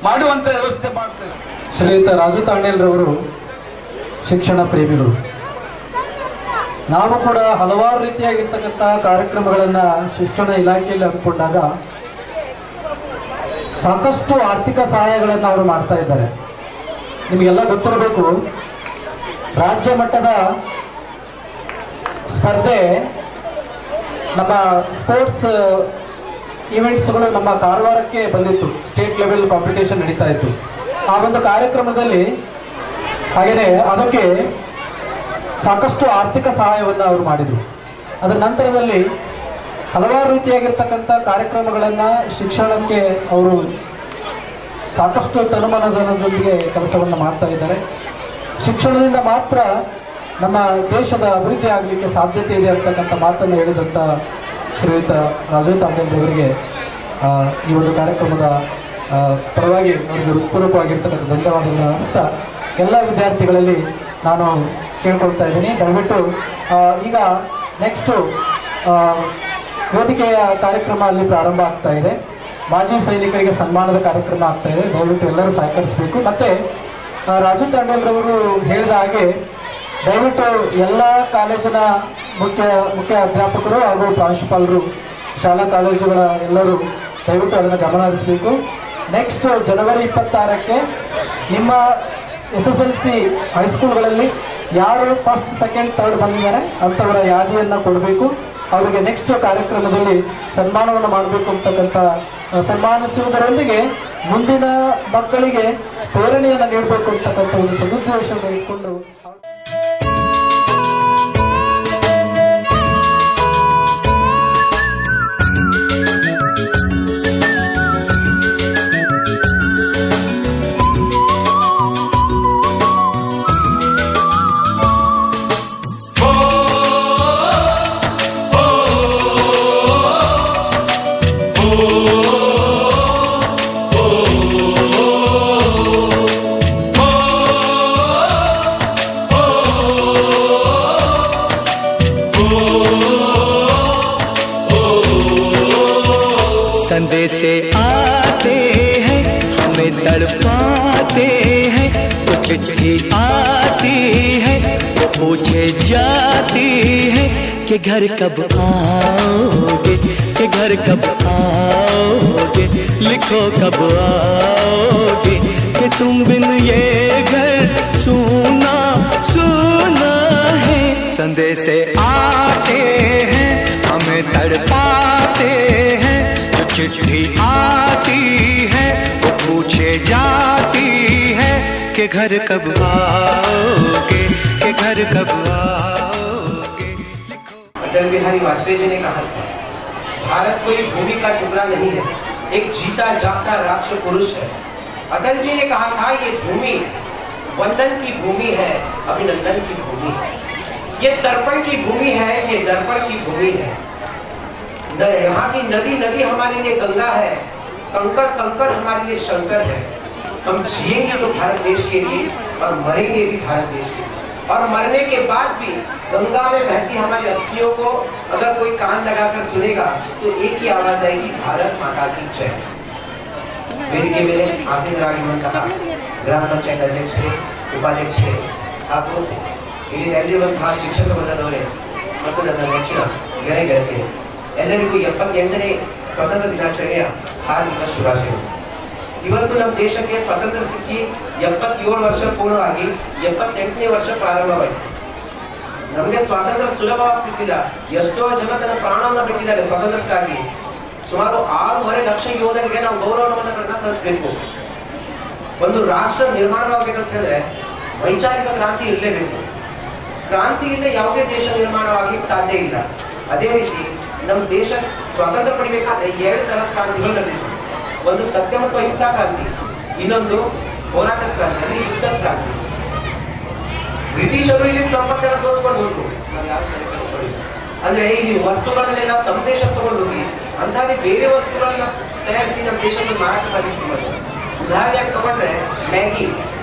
S6: ಮಾಡುವಂತ ವ್ಯವಸ್ಥೆ ಮಾಡ್ತೇವೆ.
S4: ಶ್ರೀಯುತ ರಾಜು ತಾಂಡೇಲ್ರವರು ಶಿಕ್ಷಣ ಪ್ರೇಮಿಗಳು. ನಾವು ಕೂಡ ಹಲವಾರು ರೀತಿಯಾಗಿರ್ತಕ್ಕಂಥ ಕಾರ್ಯಕ್ರಮಗಳನ್ನ ಶಿಕ್ಷಣ ಇಲಾಖೆಯಲ್ಲಿ ಹಮ್ಮಿಕೊಂಡಾಗ ಸಾಕಷ್ಟು ಆರ್ಥಿಕ ಸಹಾಯಗಳನ್ನು ಅವರು ಮಾಡ್ತಾ ಇದ್ದಾರೆ. ನಿಮಗೆಲ್ಲ ಗೊತ್ತಿರಬೇಕು, ರಾಜ್ಯ ಮಟ್ಟದ ಸ್ಪರ್ಧೆ, ನಮ್ಮ ಸ್ಪೋರ್ಟ್ಸ್ ಈವೆಂಟ್ಸ್ಗಳು ನಮ್ಮ ಕಾರವಾರಕ್ಕೆ ಬಂದಿತ್ತು. ಸ್ಟೇಟ್ ಲೆವೆಲ್ ಕಾಂಪಿಟೇಷನ್ ನಡೀತಾ ಇತ್ತು. ಆ ಒಂದು ಕಾರ್ಯಕ್ರಮದಲ್ಲಿ ಹಾಗೆಯೇ ಅದಕ್ಕೆ ಸಾಕಷ್ಟು ಆರ್ಥಿಕ ಸಹಾಯವನ್ನು ಅವರು ಮಾಡಿದರು. ಅದರ ನಂತರದಲ್ಲಿ ಹಲವಾರು ರೀತಿಯಾಗಿರ್ತಕ್ಕಂಥ ಕಾರ್ಯಕ್ರಮಗಳನ್ನು ಶಿಕ್ಷಣಕ್ಕೆ ಅವರು ಸಾಕಷ್ಟು ತನುಮನದೊಂದಿಗೆ ಕೆಲಸವನ್ನು ಮಾಡ್ತಾ ಇದ್ದಾರೆ. ಶಿಕ್ಷಣದಿಂದ ಮಾತ್ರ ನಮ್ಮ ದೇಶದ ಅಭಿವೃದ್ಧಿ ಆಗಲಿಕ್ಕೆ ಸಾಧ್ಯತೆ ಇದೆ ಅಂತಕ್ಕಂಥ ಮಾತನ್ನು ಹೇಳಿದಂಥ ಶ್ರೀಯುತ ರಾಜು ತಾಂಡೇಲ್ರವರಿಗೆ ಈ ಒಂದು ಕಾರ್ಯಕ್ರಮದ ಪರವಾಗಿ ಅವರಿಗೆ ಹೃತ್ಪೂರ್ವಕವಾಗಿರ್ತಕ್ಕಂಥ ಧನ್ಯವಾದಗಳನ್ನು ಅರ್ಪಿಸ್ತಾ ಎಲ್ಲ ವಿದ್ಯಾರ್ಥಿಗಳಲ್ಲಿ ನಾನು ಕೇಳ್ಕೊಳ್ತಾ ಇದ್ದೀನಿ, ದಯವಿಟ್ಟು ಈಗ ನೆಕ್ಸ್ಟು ವೇದಿಕೆಯ ಕಾರ್ಯಕ್ರಮ ಅಲ್ಲಿ ಪ್ರಾರಂಭ ಆಗ್ತಾ ಇದೆ. ಮಾಜಿ ಸೈನಿಕರಿಗೆ ಸನ್ಮಾನದ ಕಾರ್ಯಕ್ರಮ ಆಗ್ತಾ ಇದೆ. ದಯವಿಟ್ಟು ಎಲ್ಲರೂ ಸಹಕರಿಸಬೇಕು. ಮತ್ತು ರಾಜು ತಾಂಡೇಲ್ರವರು ಹೇಳಿದ ಹಾಗೆ ದಯವಿಟ್ಟು ಎಲ್ಲ ಕಾಲೇಜಿನ ಮುಖ್ಯ ಅಧ್ಯಾಪಕರು ಹಾಗೂ ಪ್ರಾಂಶುಪಾಲರು, ಶಾಲಾ ಕಾಲೇಜುಗಳ ಎಲ್ಲರೂ ದಯವಿಟ್ಟು ಅದನ್ನು ಗಮನ ಹರಿಸಬೇಕು. ನೆಕ್ಸ್ಟ್ ಜನವರಿ 26ಕ್ಕೆ ನಿಮ್ಮ SSLC ಹೈಸ್ಕೂಲ್ಗಳಲ್ಲಿ ಯಾರು ಫಸ್ಟ್, ಸೆಕೆಂಡ್, ಥರ್ಡ್ ಬಂದಿದ್ದಾರೆ ಅಂಥವರ ಯಾದಿಯನ್ನು ಕೊಡಬೇಕು. ಅವರಿಗೆ ನೆಕ್ಸ್ಟ್ ಕಾರ್ಯಕ್ರಮದಲ್ಲಿ ಸನ್ಮಾನವನ್ನು ಮಾಡಬೇಕು ಅಂತಕ್ಕಂಥ, ಸನ್ಮಾನಿಸುವುದರೊಂದಿಗೆ ಮುಂದಿನ ಮಕ್ಕಳಿಗೆ ಪ್ರೇರಣೆಯನ್ನು ನೀಡಬೇಕು ಅಂತಕ್ಕಂಥ ಒಂದು ಸದುದ್ದೇಶವನ್ನು ಇಟ್ಕೊಂಡು
S7: संदेश आते हैं हमें तड़पाते हैं, कुछ चिट्ठी आती है वो पूछे जाती है कि घर कब आओगे, कि घर कब आओगे। लिखो कब आओगे कि तुम बिन ये घर सूना सूना है। संदेश आते हैं हमें तड़पाते हैं, जो चिट्ठी आती है वो पूछे जाती है कि घर कब आओगे, कि घर कब आओगे।
S8: अटल बिहारी वाजपेयी जी ने कहा था, भारत कोई भूमि का टुकड़ा नहीं है, एक जीता जागता राष्ट्र पुरुष है। अटल जी ने कहा था, ये भूमि वंदन की भूमि है, अभिनंदन की भूमि है, ये तर्पण की भूमि है, ये दर्पण की भूमि है। यहाँ की नदी नदी हमारे लिए गंगा है, कंकड़ कंकड़ हमारे लिए शंकर है। हम जिएंगे तो भारत देश के लिए और मरेंगे भी भारत देश के लिए, और मरने के बाद भी गंगा में बहती हमारी अस्थियों को अगर कोई कान लगाकर सुनेगा तो एक ही आवाज आएगी, भारत माता की जय। ವೇದಿಕೆ ಮೇಲೆ ಆಸೀನರಾಗಿರುವಂತಹ ಗ್ರಾಮ ಪಂಚಾಯತ್ ಅಧ್ಯಕ್ಷರೇ, ಉಪಾಧ್ಯಕ್ಷರೇ ಹಾಗೂ ಇಲ್ಲಿ ನೆರೆದಿರುವಂತಹ ಶಿಕ್ಷಕ ವರ್ಗದವರೇ ಮತ್ತು ನನ್ನ ನೆಚ್ಚಿನ ಗೆಳೆಯ ಗೆಳತಿಯರೇ, ಎಲ್ಲರಿಗೂ 78ನೇ ಸ್ವತಂತ್ರ ದಿನಾಚರಣೆಯ ಹಾರ್ದಿಕ ಶುಭಾಶಯಗಳು. ಇವತ್ತು ನಮ್ಮ ದೇಶಕ್ಕೆ ಸ್ವಾತಂತ್ರ್ಯ ಸಿಕ್ಕಿ 77 ವರ್ಷ ಪೂರ್ಣವಾಗಿ 78ನೇ ವರ್ಷ ಪ್ರಾರಂಭವಾಯಿತು. ನಮಗೆ ಸ್ವಾತಂತ್ರ್ಯ ಸುಲಭವಾಗಿ ಸಿಕ್ಕಿಲ್ಲ. ಎಷ್ಟೋ ಜನ ತನ್ನ ಪ್ರಾಣವನ್ನು ಬಿಟ್ಟಿದ್ದಾರೆ ಸ್ವಾತಂತ್ರ್ಯಕ್ಕಾಗಿ. ಸುಮಾರು 6.5 ಲಕ್ಷ ಯೋಧರಿಗೆ ನಾವು ಗೌರವವನ್ನು ಸಲ್ಲಿಸಬೇಕು. ಒಂದು ರಾಷ್ಟ್ರ ನಿರ್ಮಾಣವಾಗಬೇಕಂತ ಹೇಳಿದ್ರೆ ವೈಚಾರಿಕ ಕ್ರಾಂತಿ ಇರಲೇಬೇಕು. ಕ್ರಾಂತಿಯಿಂದ ಯಾವುದೇ ದೇಶ ನಿರ್ಮಾಣವಾಗಿ ಸಾಧ್ಯ ಇಲ್ಲ. ಅದೇ ರೀತಿ ನಮ್ಮ ದೇಶ ಸ್ವಾತಂತ್ರ್ಯ ಪಡಿಬೇಕಾದ್ರೆ 2 ತರದ ಕ್ರಾಂತಿಗಳು ನಡೆದಿವೆ. ಒಂದು ಸತ್ಯ ಮತ್ತು ಅಹಿಂಸಾ ಕ್ರಾಂತಿ, ಇನ್ನೊಂದು ಹೋರಾಟ ಕ್ರಾಂತಿ, ಅಂದ್ರೆ ಯುದ್ಧ ಕ್ರಾಂತಿ. ಬ್ರಿಟಿಷರು ಇಲ್ಲಿ ಸಂಪತ್ತನ್ನು ತೋರಿಸ್ಕೊಂಡು ಹೋದ್ರು, ಅಂದ್ರೆ ಇಲ್ಲಿ ವಸ್ತುಗಳನ್ನೆಲ್ಲ ತಮ್ಮ ದೇಶಕ್ಕೆ ತಗೊಂಡು ಹೋಗಿ ಅಂತಾನೆ ಬೇರೆ ವಸ್ತುಗಳನ್ನ ತಯಾರಿಸಿ ನಮ್ಮ ದೇಶದಲ್ಲಿ ಮಾರಾಟ ಮಾಡಲಿಕ್ಕೆ ಶುರು ಮಾಡಿದ್ರು. ಉದಾಹರಣೆಯಾಗಿ ತಗೊಂಡ್ರೆ ಮ್ಯಾಗಿ.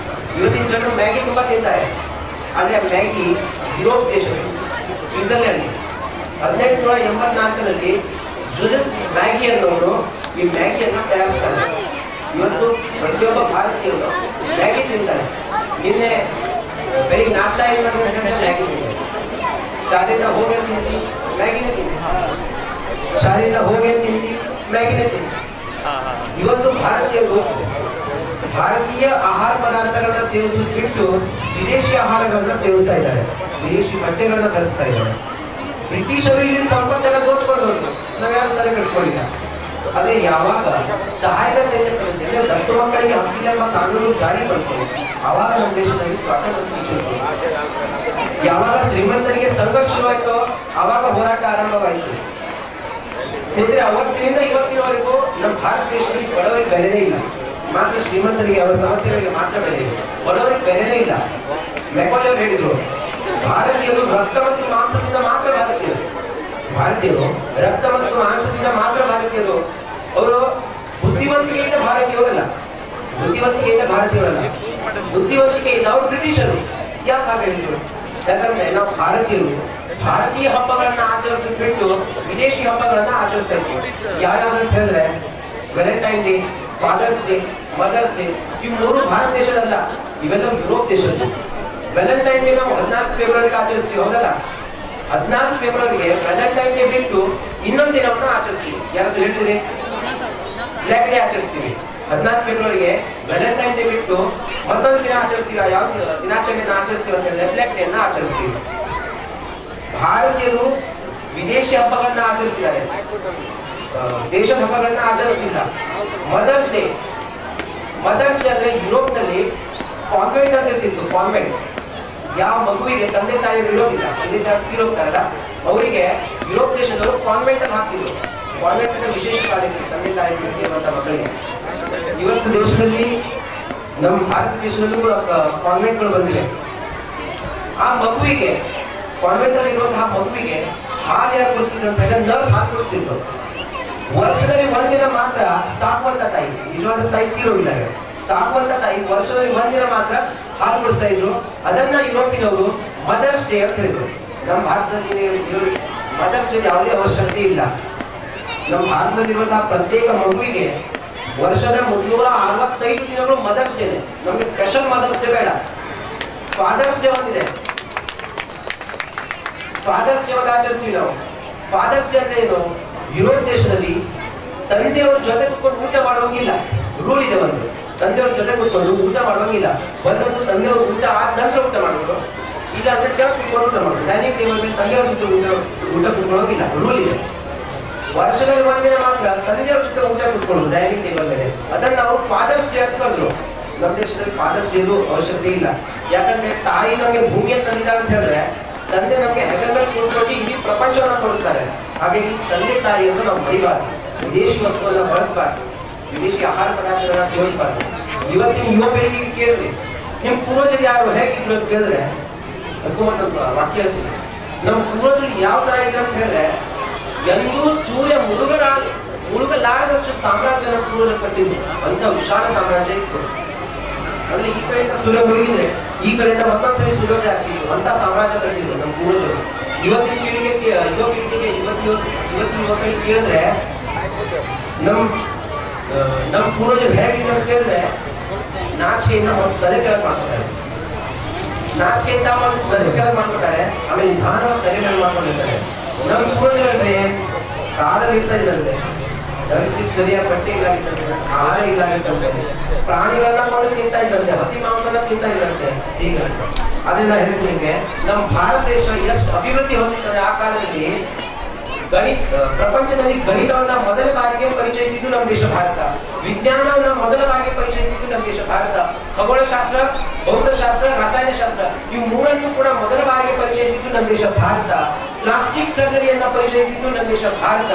S8: ಇವತ್ತಿನ ಜನರು ಮ್ಯಾಗಿ ತುಂಬಾ ತಿಂತಾರೆ, ಆದ್ರೆ ಮ್ಯಾಗಿ ಯುರೋಪ್ ದೇಶದಲ್ಲಿ ಸ್ವಿಟ್ಜರ್ಲೆಂಡ್ 1884ರಲ್ಲಿ ಜುಲಿಸ್ ಮ್ಯಾಗಿ ಅನ್ನೋರು ಈ ಮ್ಯಾಗಿಯನ್ನ ತಯಾರಿಸ್ತಾರೆ. ಇವತ್ತು ಪ್ರತಿಯೊಬ್ಬ ಭಾರತೀಯರು ಮ್ಯಾಗಿ ತಿಂತಾರೆ. ನಿನ್ನೆ ಬೆಳಿಗ್ಗೆ ನಾಷ್ಟ ಏನ್ ಮಾಡಿದ್ರೆ ಮ್ಯಾಗಿ ತಿಂತಾರೆ. ಶಾಲೆಯಿಂದ ಹೋಗಿ ತಿಂತಿ ಮ್ಯಾಗಿನೇ ತಿಂತಿ, ಶಾಲೆಯಿಂದ ಹೋಗಿ ತಿಂತಿ ಮ್ಯಾಗಿನೇ ತಿಂತಿ. ಇವತ್ತು ಭಾರತೀಯರು ಭಾರತೀಯ ಆಹಾರ ಪದಾರ್ಥಗಳನ್ನ ಸೇವಿಸೋದು ಬಿಟ್ಟು ವಿದೇಶಿ ಆಹಾರಗಳನ್ನ ಸೇವಿಸ್ತಾ ಇದ್ದಾರೆ, ವಿದೇಶಿ ಬಟ್ಟೆಗಳನ್ನ ಧರಿಸ್ತಾ ಇದ್ದಾರೆ. ಬ್ರಿಟಿಷರು ಇಲ್ಲಿ ಸಂಪತ್ತೆಲ್ಲ ದೋಚ್ಕೊಂಡು ಹೋದ್ರು, ನಾವ್ಯಾರು ತಲೆ ಕೆಡಿಸ್ಕೊಂಡಿಲ್ಲ. ಆದ್ರೆ ಯಾವಾಗ ಸಹಾಯಕ ಸೈನಿಕರು ಅಂದ್ರೆ ದತ್ತು ಮಕ್ಕಳಿಗೆ ಹಕ್ಕಿಲ್ಲ ಎಂಬ ಕಾನೂನು ಜಾರಿ ಬಂತು, ಆವಾಗ ನಮ್ಮ ದೇಶದಲ್ಲಿ ಸ್ವಾತಂತ್ರ್ಯ ಕಿಚ್ಚುತ್ತು. ಯಾವಾಗ ಶ್ರೀಮಂತರಿಗೆ ಸಂಘರ್ಷ ಶುರುವಾಯಿತೋ ಆವಾಗ ಹೋರಾಟ ಆರಂಭವಾಯಿತು. ಅಂದ್ರೆ ಅವತ್ತಿನಿಂದ ಇವತ್ತಿನವರೆಗೂ ನಮ್ಮ ಭಾರತ ದೇಶದಲ್ಲಿ ಬಡವರಿಗೆ ಬೆಲೆನೇ ಇಲ್ಲ, ಮಾತ್ರ ಶ್ರೀಮಂತರಿಗೆ ಅವರ ಸಮಸ್ಯೆಗಳಿಗೆ ಮಾತ್ರ ಬೆಲೆ ಇದೆ, ಬಡವರಿಗೆ ಬೆಲೆನೇ ಇಲ್ಲ. ಮೆಕಾಲೆ ಅವರು ಹೇಳಿದ್ರು, ಭಾರತೀಯರು ರಕ್ತ ಮತ್ತು ಮಾಂಸದಿಂದ ಮಾತ್ರ ಭಾರತೀಯರು, ಭಾರತೀಯರು ರಕ್ತ ಮತ್ತು ಮಾಂಸದಿಂದ ಮಾತ್ರ ಭಾರತೀಯರು. ಅವರು ಬುದ್ಧಿವಂತಿಕೆಯಿಂದ ಭಾರತೀಯವರಲ್ಲ, ಬುದ್ಧಿವಂತಿಕೆಯಿಂದ ಭಾರತೀಯರಲ್ಲ, ಬುದ್ಧಿವಂತಿಕೆಯಿಂದ ಅವರು ಬ್ರಿಟಿಷರು. ಯಾಕೆ ಹಾಗೆ ಹೇಳಿದ್ರು? ಯಾಕಂದ್ರೆ ನಾವು ಭಾರತೀಯರು ಭಾರತೀಯ ಹಬ್ಬಗಳನ್ನ ಆಚರಿಸೋದು ಬಿಟ್ಟು ವಿದೇಶಿ ಹಬ್ಬಗಳನ್ನ ಆಚರಿಸ್ತಾ ಇದ್ವಿ. ಯಾವ್ಯಾವ್ದಂತ ಹೇಳಿದ್ರೆ valentine day, father's day, mother's day, ಇವು 3 ಭಾರತ ದೇಶದಲ್ಲ, ಇವೆಲ್ಲ ಯುರೋಪ್ ದೇಶದ್ದು. ವ್ಯಾಲೆಂಟೈನ್ ಡೇ ನಾವು 14 ಫೆಬ್ರವರಿಗೆ ಆಚರಿಸ್ತೀವಿ, ಹೌದಲ್ಲ? 14 ಫೆಬ್ರವರಿಗೆ ವ್ಯಾಲೆಂಟೈನ್ ಡೇ ಬಿಟ್ಟು ಇನ್ನೊಂದು ದಿನವನ್ನ ಆಚರಿಸ್ತೀವಿ. ಯಾರಾದ್ರೂ ಹೇಳ್ತೀರಿ? ಬ್ಲ್ಯಾಕ್ ಡೇ ಆಚರಿಸ್ತೀವಿ. 14 ಫೆಬ್ರವರಿಗೆ ವ್ಯಾಲೆಂಟೈನ್ ಡೇ ಬಿಟ್ಟು ಮತ್ತೊಂದು ದಿನ ಆಚರಿಸ್ತೀವಿ. ಯಾವ ದಿನಾಚರಣೆಯನ್ನು ಆಚರಿಸ್ತೀವಿ ಅಂತ ಹೇಳಿದ್ರೆ ಬ್ಲ್ಯಾಕ್ ಡೇ ಅನ್ನ ಆಚರಿಸ್ತೀವಿ. ಭಾರತೀಯರು ವಿದೇಶಿ ಹಬ್ಬಗಳನ್ನ ಆಚರಿಸಿದ್ದಾರೆ, ದೇಶದ ಹಬ್ಬಗಳನ್ನ ಆಚರಿಸಿಲ್ಲ. ಮದರ್ಸ್ ಡೇ, ಮದರ್ಸ್ ಡೇ ಅಂದ್ರೆ ಯುರೋಪ್ ನಲ್ಲಿ ಕಾನ್ವೆಂಟ್ ಅಂತ ಇರ್ತಿತ್ತು. ಕಾನ್ವೆಂಟ್ ಯಾವ ಮಗುವಿಗೆ ತಂದೆ ತಾಯಿ ಇರೋದಿಲ್ಲ, ತಂದೆ ತಾಯಿ ತೀರೋಗ್ತಾರಲ್ಲ ಅವರಿಗೆ ಯುರೋಪ್ ದೇಶದವರು ಕಾನ್ವೆಂಟ್ ಅಲ್ಲಿ ಹಾಕ್ತಿದ್ರು. ಕಾನ್ವೆಂಟ್ ಅಂದ್ರೆ ವಿಶೇಷ ಶಾಲೆಗೆ ತಂದೆ ತಾಯಿ ಇರುವಂತ ಮಕ್ಕಳಿಗೆ. ಇವತ್ತು ದೇಶದಲ್ಲಿ ನಮ್ಮ ಭಾರತ ದೇಶದಲ್ಲೂ ಕೂಡ ಕಾನ್ವೆಂಟ್ಗಳು ಬಂದಿವೆ. ಆ ಮಗುವಿಗೆ ಕಾನ್ವೆಂಟ್ ಅಲ್ಲಿ ಇರುವಂತಹ ಮಗುವಿಗೆ ಹಾಲು ಯಾರು ಕೊಡ್ತಿದ್ರು ಅಂತ ಹೇಳಿದ್ರೆ ನರ್ಸ್ ಹಾಲು ಕೊಡ್ತಿದ್ರು. ವರ್ಷದಲ್ಲಿ 1 ದಿನ ಮಾತ್ರ ಸಾಕುವಂತ ತಾಯಿ, ನಿಜವಾದ ತಾಯಿ ತೀರೋಗಿದ್ದಾರೆ, ಸಾಕುವಂತ ತಾಯಿ ವರ್ಷದಲ್ಲಿ 1 ದಿನ ಮಾತ್ರ ಹಾಲು ಕೊಡಿಸ್ತಾ ಇದ್ರು. ಅದನ್ನ ಯುರೋಪಿನವರು ಮದರ್ಸ್ ಡೇ ಅಂತ ಹೇಳಿದ್ರು. ನಮ್ಮ ಭಾರತದಲ್ಲಿ ಮದರ್ಸ್ ಡೇ ಯಾವುದೇ ಅವಶ್ಯಕತೆ ಇಲ್ಲ. ನಮ್ಮ ಭಾರತದಲ್ಲಿರುವಂತಹ ಪ್ರತ್ಯೇಕ ಮಗುವಿಗೆ ವರ್ಷದ 365 ದಿನಗಳು ಮದರ್ಸ್ ಡೇ ಇದೆ. ನಮಗೆ ಸ್ಪೆಷಲ್ ಮದರ್ಸ್ ಡೇ ಬೇಡ, ಫಾದರ್ಸ್ ಡೇ ಒಂದಿದೆ. ಫಾದರ್ಸ್ ಡೇ ಒಂದು ಆಚರಿಸ್ತೀವಿ ನಾವು. ಫಾದರ್ಸ್ ಡೇ ಅಂದ್ರೆ ಏನು? ಯುರೋಪ್ ದೇಶದಲ್ಲಿ ತಂದೆಯವ್ರ ಜೊತೆ ಕುತ್ಕೊಂಡು ಊಟ ಮಾಡುವಂಗಿಲ್ಲ, ರೂಲ್ ಇದೆ ಒಂದು. ತಂದೆಯವ್ರ ಜೊತೆ ಕುತ್ಕೊಂಡು ಊಟ ಮಾಡುವಂಗಿಲ್ಲ. ಒಂದೊಂದು ತಂದೆಯವ್ರ ಊಟ ಆದ ನಂತರ ಊಟ ಮಾಡಬೇಕು, ಇಲ್ಲ ಅಂದ್ರೆ ಕೆಳಗೆ ಕುತ್ಕೊಂಡು ಊಟ ಮಾಡಬೇಕು. ಡೈನಿಂಗ್ ಟೇಬಲ್ ಮೇಲೆ ತಂದೆಯವ್ರ ಜೊತೆ ಊಟ ಕುತ್ಕೊಳ್ಳೋಂಗಿಲ್ಲ, ರೂಲ್ ಇದೆ. ವರ್ಷದಲ್ಲಿ ಒಂದಿನ ಮಾತ್ರ ತಂದೆಯವ್ರ ಜೊತೆ ಊಟ ಕುತ್ಕೊಳ್ಳೋದು ಡೈನಿಂಗ್ ಟೇಬಲ್ ಮೇಲೆ. ಅದನ್ನ ನಾವು ಫಾದರ್ಸ್ ಡೇ ಅಂತ ಕರೆದ್ರು. ನಮ್ಮ ದೇಶದಲ್ಲಿ ಫಾದರ್ಸ್ ಡೇ ಅವಶ್ಯಕತೆ ಇಲ್ಲ. ಯಾಕಂದ್ರೆ ತಾಯಿ ನಮಗೆ ಭೂಮಿಯನ್ನು ತಂದಿದ ಅಂತ ಹೇಳಿದ್ರೆ, ತಂದೆ ನಮಗೆ ಹೆಗಲ ಮೇಲೆ ಕೂರಿಸ್ಕೊಂಡು ಇಡೀ ಪ್ರಪಂಚವನ್ನ ತೋರಿಸ್ತಾರೆ. ಹಾಗಾಗಿ ತಂದೆ ತಾಯಿಯನ್ನು ನಾವು ಮರಿಬಾರ್ದು, ವಿದೇಶಿ ವಸ್ತುವನ್ನ ಬಳಸಬಾರ್ದು, ವಿದೇಶಿ ಆಹಾರ ಪದಾರ್ಥಗಳನ್ನ ಸೇವಿಸಬಾರ್ದು. ಇವತ್ತಿನ ಯುವ ಪೀಳಿಗೆಗೆ ಕೇಳಿದ್ರೆ ನಿಮ್ ಪೂರ್ವಜರು ಯಾರು ಹೇಗಿದ್ರು ಅಂತ ಕೇಳಿದ್ರೆ ವಾಕ್ಯ ಹೇಳ್ತೀನಿ. ನಮ್ಮ ಪೂರ್ವಜರು ಯಾವ ತರ ಇದ್ರು ಅಂತ ಹೇಳಿದ್ರೆ, ಎಂದೂ ಸೂರ್ಯ ಮುಳುಗಲಾರದಷ್ಟು ಸಾಮ್ರಾಜ್ಯನ ಪೂರ್ವಜರು ಕಟ್ಟಿದ್ರು. ಅಂತ ವಿಶಾಲ ಸಾಮ್ರಾಜ್ಯ ಇತ್ತು. ಅಂದ್ರೆ ಈ ಕಡೆಯಿಂದ ಸೂರ್ಯ ಮುಳುಗಿದ್ರೆ ಈ ಕಡೆಯಿಂದ ಮತ್ತೊಂದ್ಸರಿ ಸೂರ್ಯೋದಯ ಆಗ್ತಿದ್ರು. ಅಂತ ಸಾಮ್ರಾಜ್ಯ ಕಟ್ಟಿದ್ರು ನಮ್ಮ ಪೂರ್ವಜರು. ಇವತ್ತಿನ ಪೀಳಿಗೆ ಯುವಕರಿಗೆ ಕೇಳಿದ್ರೆ ನಮ್ಮ ಪೂರ್ವಜರು ಹೇಗಿದ್ರು ಅಂತ ಕೇಳಿದ್ರೆ, ನಾಚಿಕೆಯಿಂದ ತಲೆ ಕೆಳಗೆ ಮಾಡ್ಕೊತಾರೆ, ನಾಚಿಕೆಯಿಂದ ತಲೆ ಕೆಳಗೆ ಮಾಡ್ಕೊತಾರೆ, ಆಮೇಲೆ ನಿಧಾನವಾಗಿ ತಲೆ ಕೆಳಗೆ ಮಾಡ್ಕೊಂಡಿರ್ತಾರೆ. ನಮ್ಮ ಪೂರ್ವಜರಂದ್ರೆ ಕಾರಲ್ಲಿ ಇರ್ತಾ ಇದ್ದಂತೆ, ಧರಿಸ್ಲಿಕ್ಕೆ ಸರಿಯಾದ ಬಟ್ಟೆ ಇಲ್ಲಾಗಿದ್ದಂತೆ, ಆಹಾರ ಇಲ್ಲಾಗಿದ್ದಂತೆ, ಪ್ರಾಣಿಗಳನ್ನ ಕೊಂಡು ತಿಂತಾ ಇದ್ದಂತೆ, ಹಸಿ ಮಾಂಸನ ತಿಂತಾ ಇದ್ದಂತೆ. ಹೀಗೆ ಅದನ್ನ ಹೇಳ್ತೀನಿ ನಿಮ್ಗೆ, ನಮ್ಮ ಭಾರತ ದೇಶ ಎಷ್ಟು ಅಭಿವೃದ್ಧಿ ಹೊಂದಿದ್ದಾರೆ. ಆ ಕಾಲದಲ್ಲಿ ಪ್ರಪಂಚದಲ್ಲಿ ಗಣಿತವನ್ನ ಮೊದಲ ಬಾರಿಗೆ ಪರಿಚಯಿಸಿದ್ದು ನಮ್ಮ ದೇಶ ಭಾರತ. ವಿಜ್ಞಾನವನ್ನ ಮೊದಲ ಬಾರಿಗೆ ಪರಿಚಯಿಸಿದ್ದು ನಮ್ಮ ದೇಶ ಭಾರತ. ಖಗೋಳಶಾಸ್ತ್ರ, ಭೌತಶಾಸ್ತ್ರ, ರಸಾಯನಶಾಸ್ತ್ರ ಇವು ಮೂರನ್ನು ಕೂಡ ಮೊದಲ ಬಾರಿಗೆ ಪರಿಚಯಿಸಿದ್ದು ನಮ್ಮ ದೇಶ ಭಾರತ. ಪ್ಲಾಸ್ಟಿಕ್ ಸರ್ಜರಿಯನ್ನ ಪರಿಚಯಿಸಿದ್ದು ನಮ್ಮ ದೇಶ ಭಾರತ.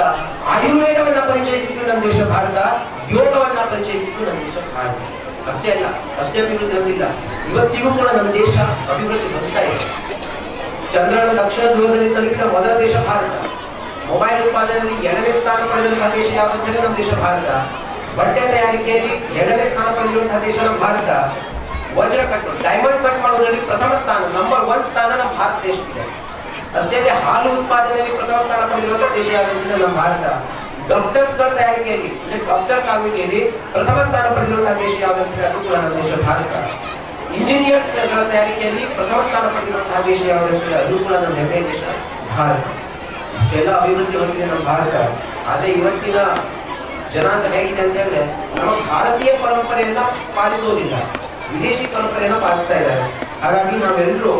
S8: ಆಯುರ್ವೇದವನ್ನ ಪರಿಚಯಿಸಿದ್ದು ನಮ್ಮ ದೇಶ ಭಾರತ. ಯೋಗವನ್ನ ಪರಿಚಯಿಸಿದ್ದು ನಮ್ಮ ದೇಶ ಭಾರತ. ಅಷ್ಟೇ ಅಲ್ಲ, ಅಷ್ಟೇ ಅಭಿವೃದ್ಧಿ ಹೊಂದಿಲ್ಲ, ಇವತ್ತಿಗೂ ಕೂಡ ನಮ್ಮ ದೇಶ ಅಭಿವೃದ್ಧಿ ಹೊಂದ್ತಾ ಇದೆ. ಚಂದ್ರನ ದಕ್ಷಿಣ ಧ್ರುವದಲ್ಲಿ ತಲುಪಿದ ಮೊದಲ ದೇಶ ಭಾರತ. ಮೊಬೈಲ್ ಉತ್ಪಾದನೆಯಲ್ಲಿ 2ನೇ ಸ್ಥಾನ ಪಡೆದಿರುವಂತಹ ದೇಶ ಯಾವುದಂದ್ರೆ ನಮ್ಮ ದೇಶ ಭಾರತ. ಬಟ್ಟೆ ತಯಾರಿಕೆಯಲ್ಲಿ 2ನೇ ಸ್ಥಾನ ಪಡೆದಿರುವಂತಹ ದೇಶ ನಮ್ಮ ಭಾರತ. ವಜ್ರ ಕಟ್, ಡೈಮಂಡ್ ಕಟ್ ಮಾಡುವುದರಲ್ಲಿ ಪ್ರಥಮ ಸ್ಥಾನ, ನಂಬರ್ 1 ಸ್ಥಾನ ನಮ್ಮ ಭಾರತ ದೇಶಕ್ಕಿದೆ. ಅಷ್ಟೇ ಅಲ್ಲದೆ ಹಾಲು ಉತ್ಪಾದನೆಯಲ್ಲಿ ಪ್ರಥಮ ಸ್ಥಾನ ಪಡೆದಿರುವಂತಹ ದೇಶ ಯಾವುದಂದ್ರೆ ನಮ್ಮ ಭಾರತ. ಡಾಕ್ಟರ್ಸ್ ಗಳ ತಯಾರಿಕೆಯಲ್ಲಿ, ಡಾಕ್ಟರ್ಸ್ ಆಗುವಿಕೆಯಲ್ಲಿ ಪ್ರಥಮ ಸ್ಥಾನ ಪಡೆದಿರುವಂತಹ ದೇಶ ಯಾವುದಂದ್ರೆ ಅದು ಕೂಡ ನಮ್ಮ ದೇಶ ಭಾರತ. ಇಂಜಿನಿಯರ್ಸ್ ಗಳ ತಯಾರಿಕೆಯಲ್ಲಿ ಪ್ರಥಮ ಸ್ಥಾನ ಪಡೆದಿರುವಂತಹ ದೇಶ ಯಾವುದಂದ್ರೆ ಅದು ಕೂಡ ನಮ್ಮ ಹೆಮ್ಮೆಯ ದೇಶ ಭಾರತ. ಇಷ್ಟೆಲ್ಲ ಅಭಿವೃದ್ಧಿ ಹೊಂದಿದೆ ನಮ್ಮ ಭಾರತ. ಆದ್ರೆ ಇವತ್ತಿನ ಜನಾಂಗ ಹೇಗಿದೆ ಅಂತ ಹೇಳಿದ್ರೆ, ನಮ್ಮ ಭಾರತೀಯ ಪರಂಪರೆಯನ್ನ ಪಾಲಿಸುವುದಿಲ್ಲ, ವಿದೇಶಿ ಪರಂಪರೆಯನ್ನ ಪಾಲಿಸ್ತಾ ಇದ್ದಾರೆ. ಹಾಗಾಗಿ ನಾವೆಲ್ಲರೂ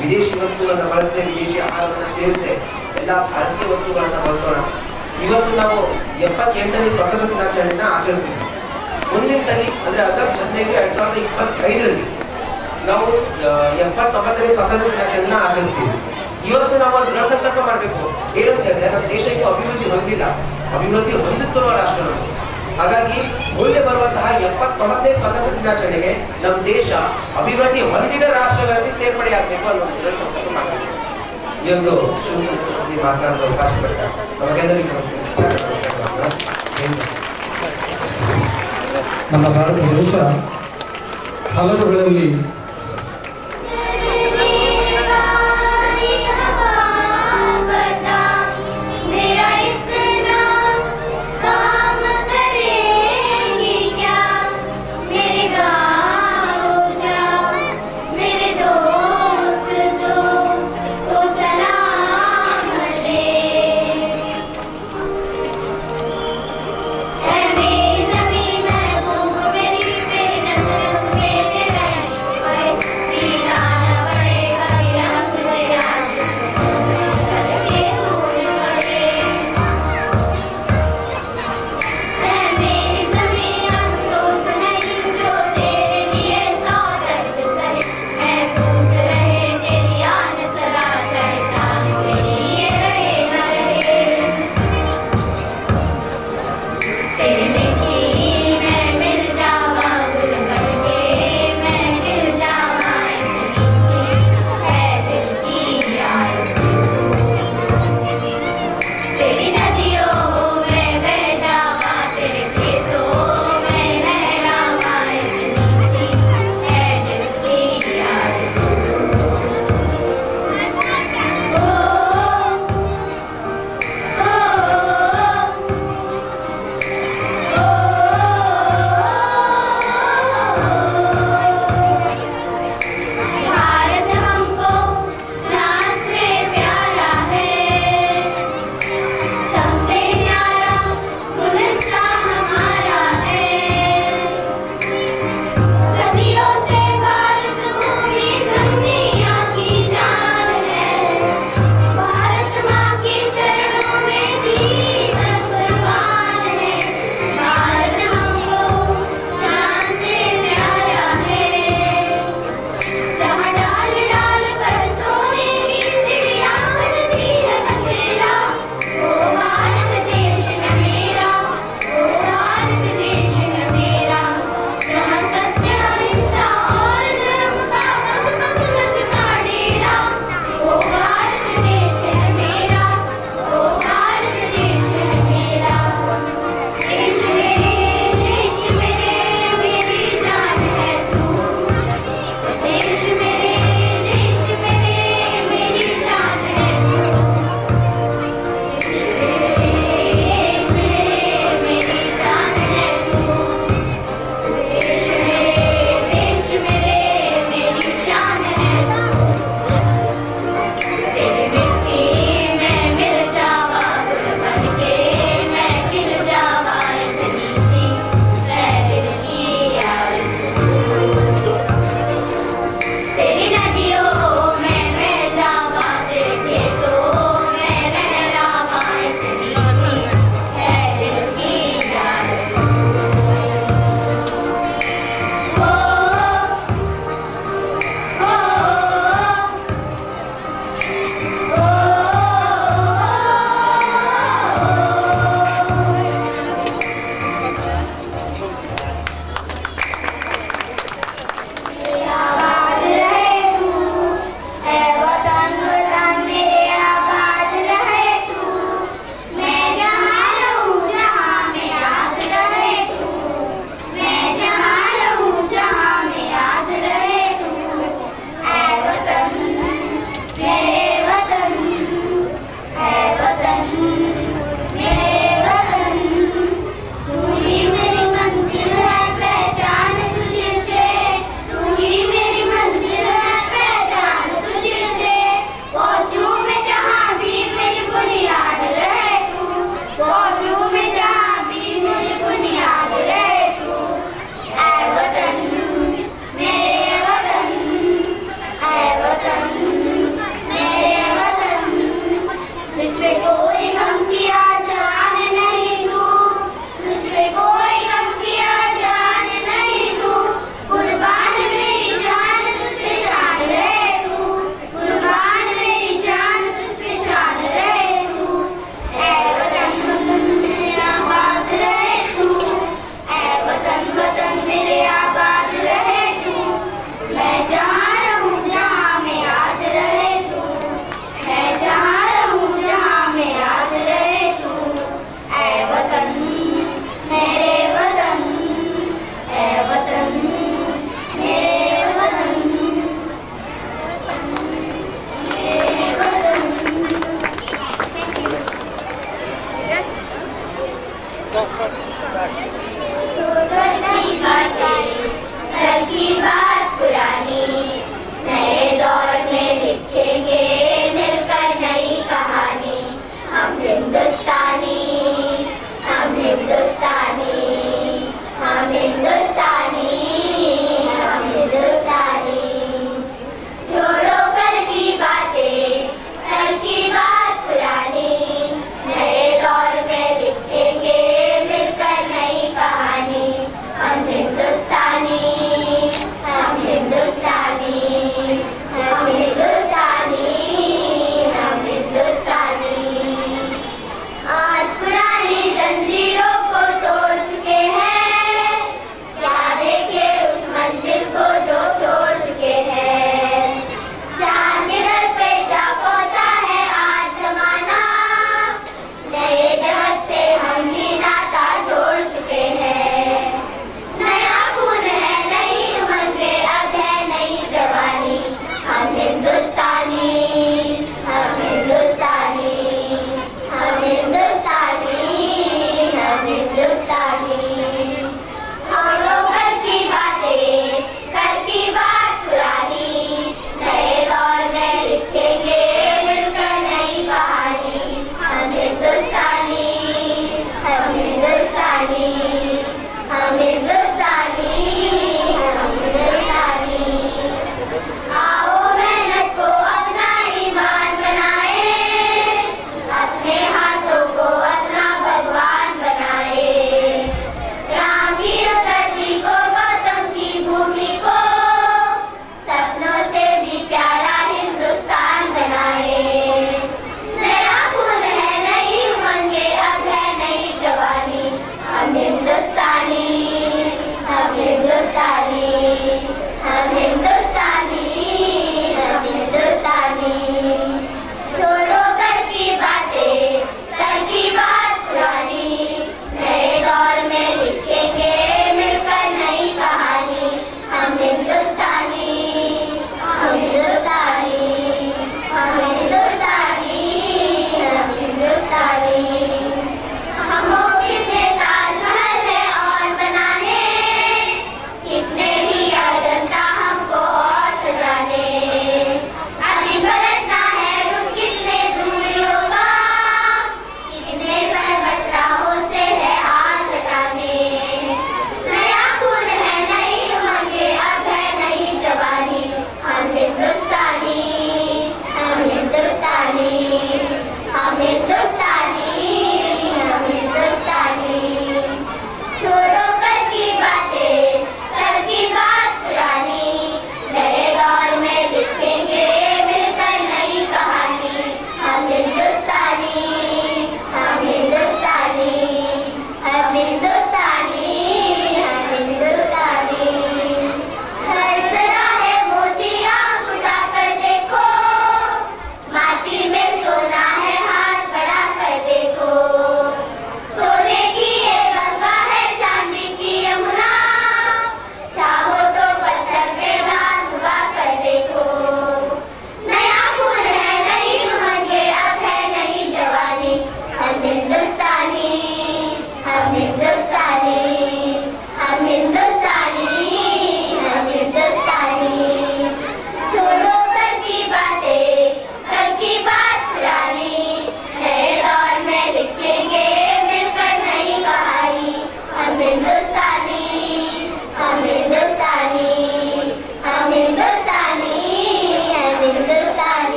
S8: ವಿದೇಶಿ ವಸ್ತುಗಳನ್ನ ಬಳಸದೆ, ವಿದೇಶಿ ಆಹಾರವನ್ನ ಸೇವಿಸದೆ ಎಲ್ಲ ಭಾರತೀಯ ವಸ್ತುಗಳನ್ನ ಬಳಸೋಣ. ಇವತ್ತು ನಾವು 78ನೇ ಸ್ವತಂತ್ರ ದಿನಾಚರಣೆಯನ್ನ ಆಚರಿಸ್ತೀವಿ. ಮುಂದಿನ ಸರಿ ಅಂದ್ರೆ ಆಗಸ್ಟ್ 15, 2025ರಲ್ಲಿ ನಾವು 79ನೇ ಸ್ವತಂತ್ರ ದಿನಾಚರಣೆಯನ್ನ ಆಚರಿಸ್ತೀವಿ. ಇವತ್ತು ನಾವು ದೃಢ ಸಂಕಲ್ಪ ಮಾಡಬೇಕು. ಏನಂತ ಹೇಳಿದ್ರೆ, ನಮ್ಮ ದೇಶ ಇನ್ನೂ ಅಭಿವೃದ್ಧಿ ಹೊಂದಿಲ್ಲ, ಅಭಿವೃದ್ಧಿ ಹೊಂದುತ್ತಿರುವ ರಾಷ್ಟ್ರ ನಾವು. ಹಾಗಾಗಿ ಮುಂದೆ ಬರುವಂತಹ 79ನೇ ಸ್ವತಂತ್ರ ದಿನಾಚರಣೆಗೆ ನಮ್ಮ ದೇಶ ಅಭಿವೃದ್ಧಿ ಹೊಂದಿದ ರಾಷ್ಟ್ರಗಳಲ್ಲಿ ಸೇರ್ಪಡೆಯಾಗಬೇಕು ಅನ್ನೋ ದೃಢ ಸಂಕಲ್ಪ ಮಾಡಬೇಕು. ಈ ಒಂದು ಶುಭ ಸಂದರ್ಭದಲ್ಲಿ ಮಾತನಾಡಲು ಅವಕಾಶ ಪಡ್ತಾರೆ ನಮಗೆಲ್ಲರಿಗೂ
S4: ನಮ್ಮ ಭಾರತ ದೇಶ ಹಲವುಗಳಲ್ಲಿ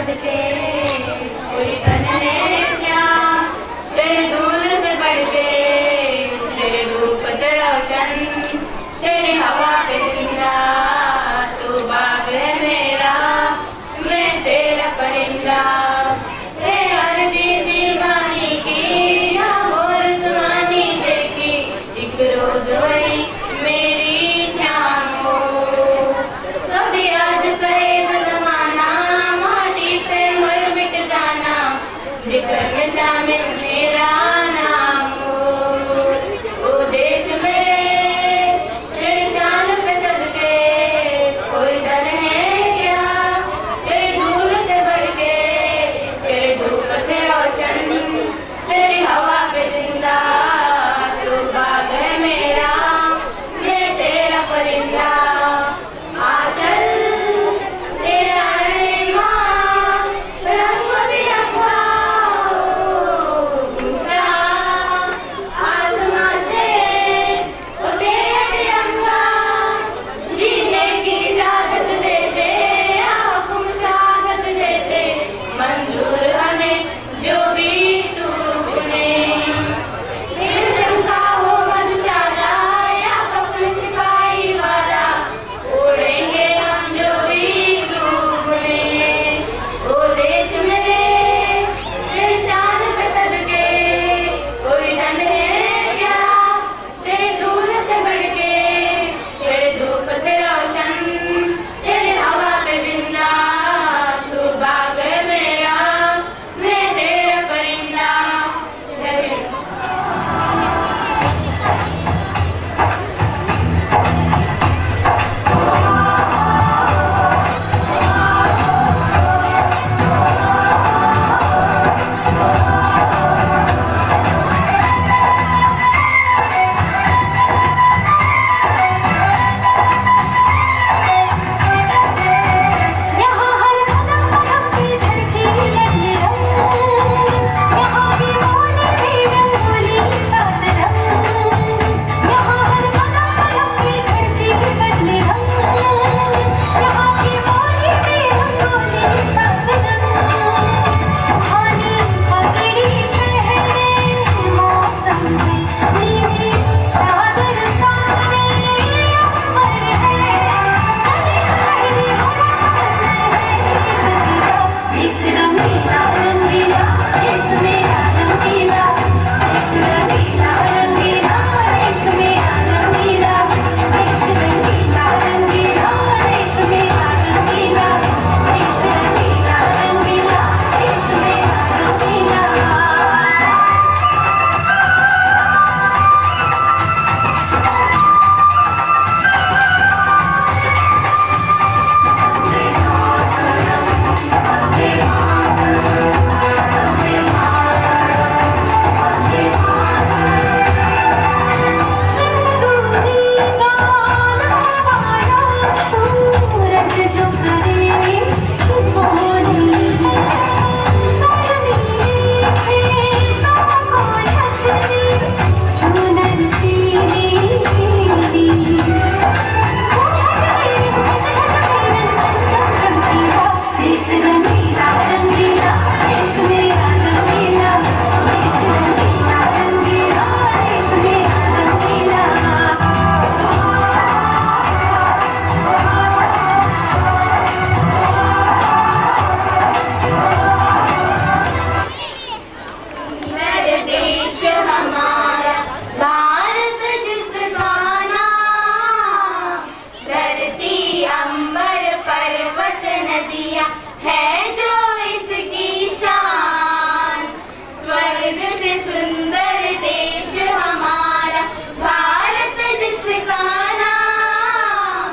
S9: बढ़ के कोई तन है क्या, तेरे दूर से बढ़ के, तेरे रूप से रोशन, तेरी हवा पे जिंदा, तू बाग है मेरा, मैं तेरा परिंदा। हे अर्जी दीवानी की या और सुहानी देखी, एक रोज वही मेरी शाम हो। कभी याद करे जमाना, माटी पे मर मिट जाना, जिक्र में शामिल मेरा नाम हो। ओ देश मेरे तेरी शान पे सदके, कोई दर है क्या, तेरे दूर से बढ़ के, तेरे धूप से रोशन, तेरी हवा पे जिंदा, तू बाग है मेरा, मैं तेरा परिंदा। आचल तेरा रहमान, रंग बिरंगा ऊंचा, आसमां से उतरे तिरंगा, जीने की इजाजत दे दे, हुक्म शहादत दे दे, मंजूर हमें जो भी तू चुने। रेशम का हो मधुशाला या कपड़े सिपाही वाला, उड़ेंगे हम जो भी तू बुने। ओ देश मेरे तेरी शान पे सदके, कोई धन है क्या, तेरे दूर से बढ़ के, तेरे धूप से रोशन, तेरे हवा पे जिंदा, तू बाग है मेरा, मैं तेरा परिंदा। यहाँ हर कदम कदम पे धरती लगी रंग, यहाँ भी बोली भी रंगोली सात रंग, यहाँ हर कदम कदम पे धरती बदले रंग, यहाँ भी बोली भी रंगोली सात रंग। सुहानी पगड़ी पहने मौसम में नीली चादर सामने अंबर है, इस रंगीला रंगीला, इस मेरा रंगीला, इस रंगीला रंगीला, इस मेरा रंगीला, इस रंगीला रंगीला, इस मेरा रंगीला, इस रंगीला रंगीला, इस मेरा रंगीला। सूरज जो करे बोली, सोनी खेतों को छतरी, चुनर पीली पीली, इस रंगीला रंगीला, इस मेरा रंगीला, इस रंगीला रंगीला, इस मेरा रंगीला। मेरे देश हमारा भारत जिसका नाम, धरती अंबर पर्वत नदियाँ है जो इसकी शान, स्वर्ग से सुंदर देश हमारा भारत जिसका नाम,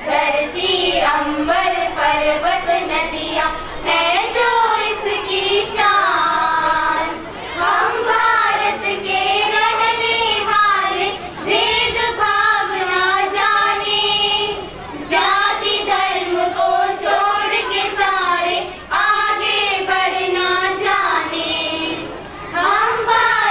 S9: धरती अंबर पर्वत नदियाँ है जो इसकी शान। हम भारत के रहने वाले, भेदभाव ना जाने, जाति धर्म को छोड़ के सारे आगे बढ़ना जाने। हम भारत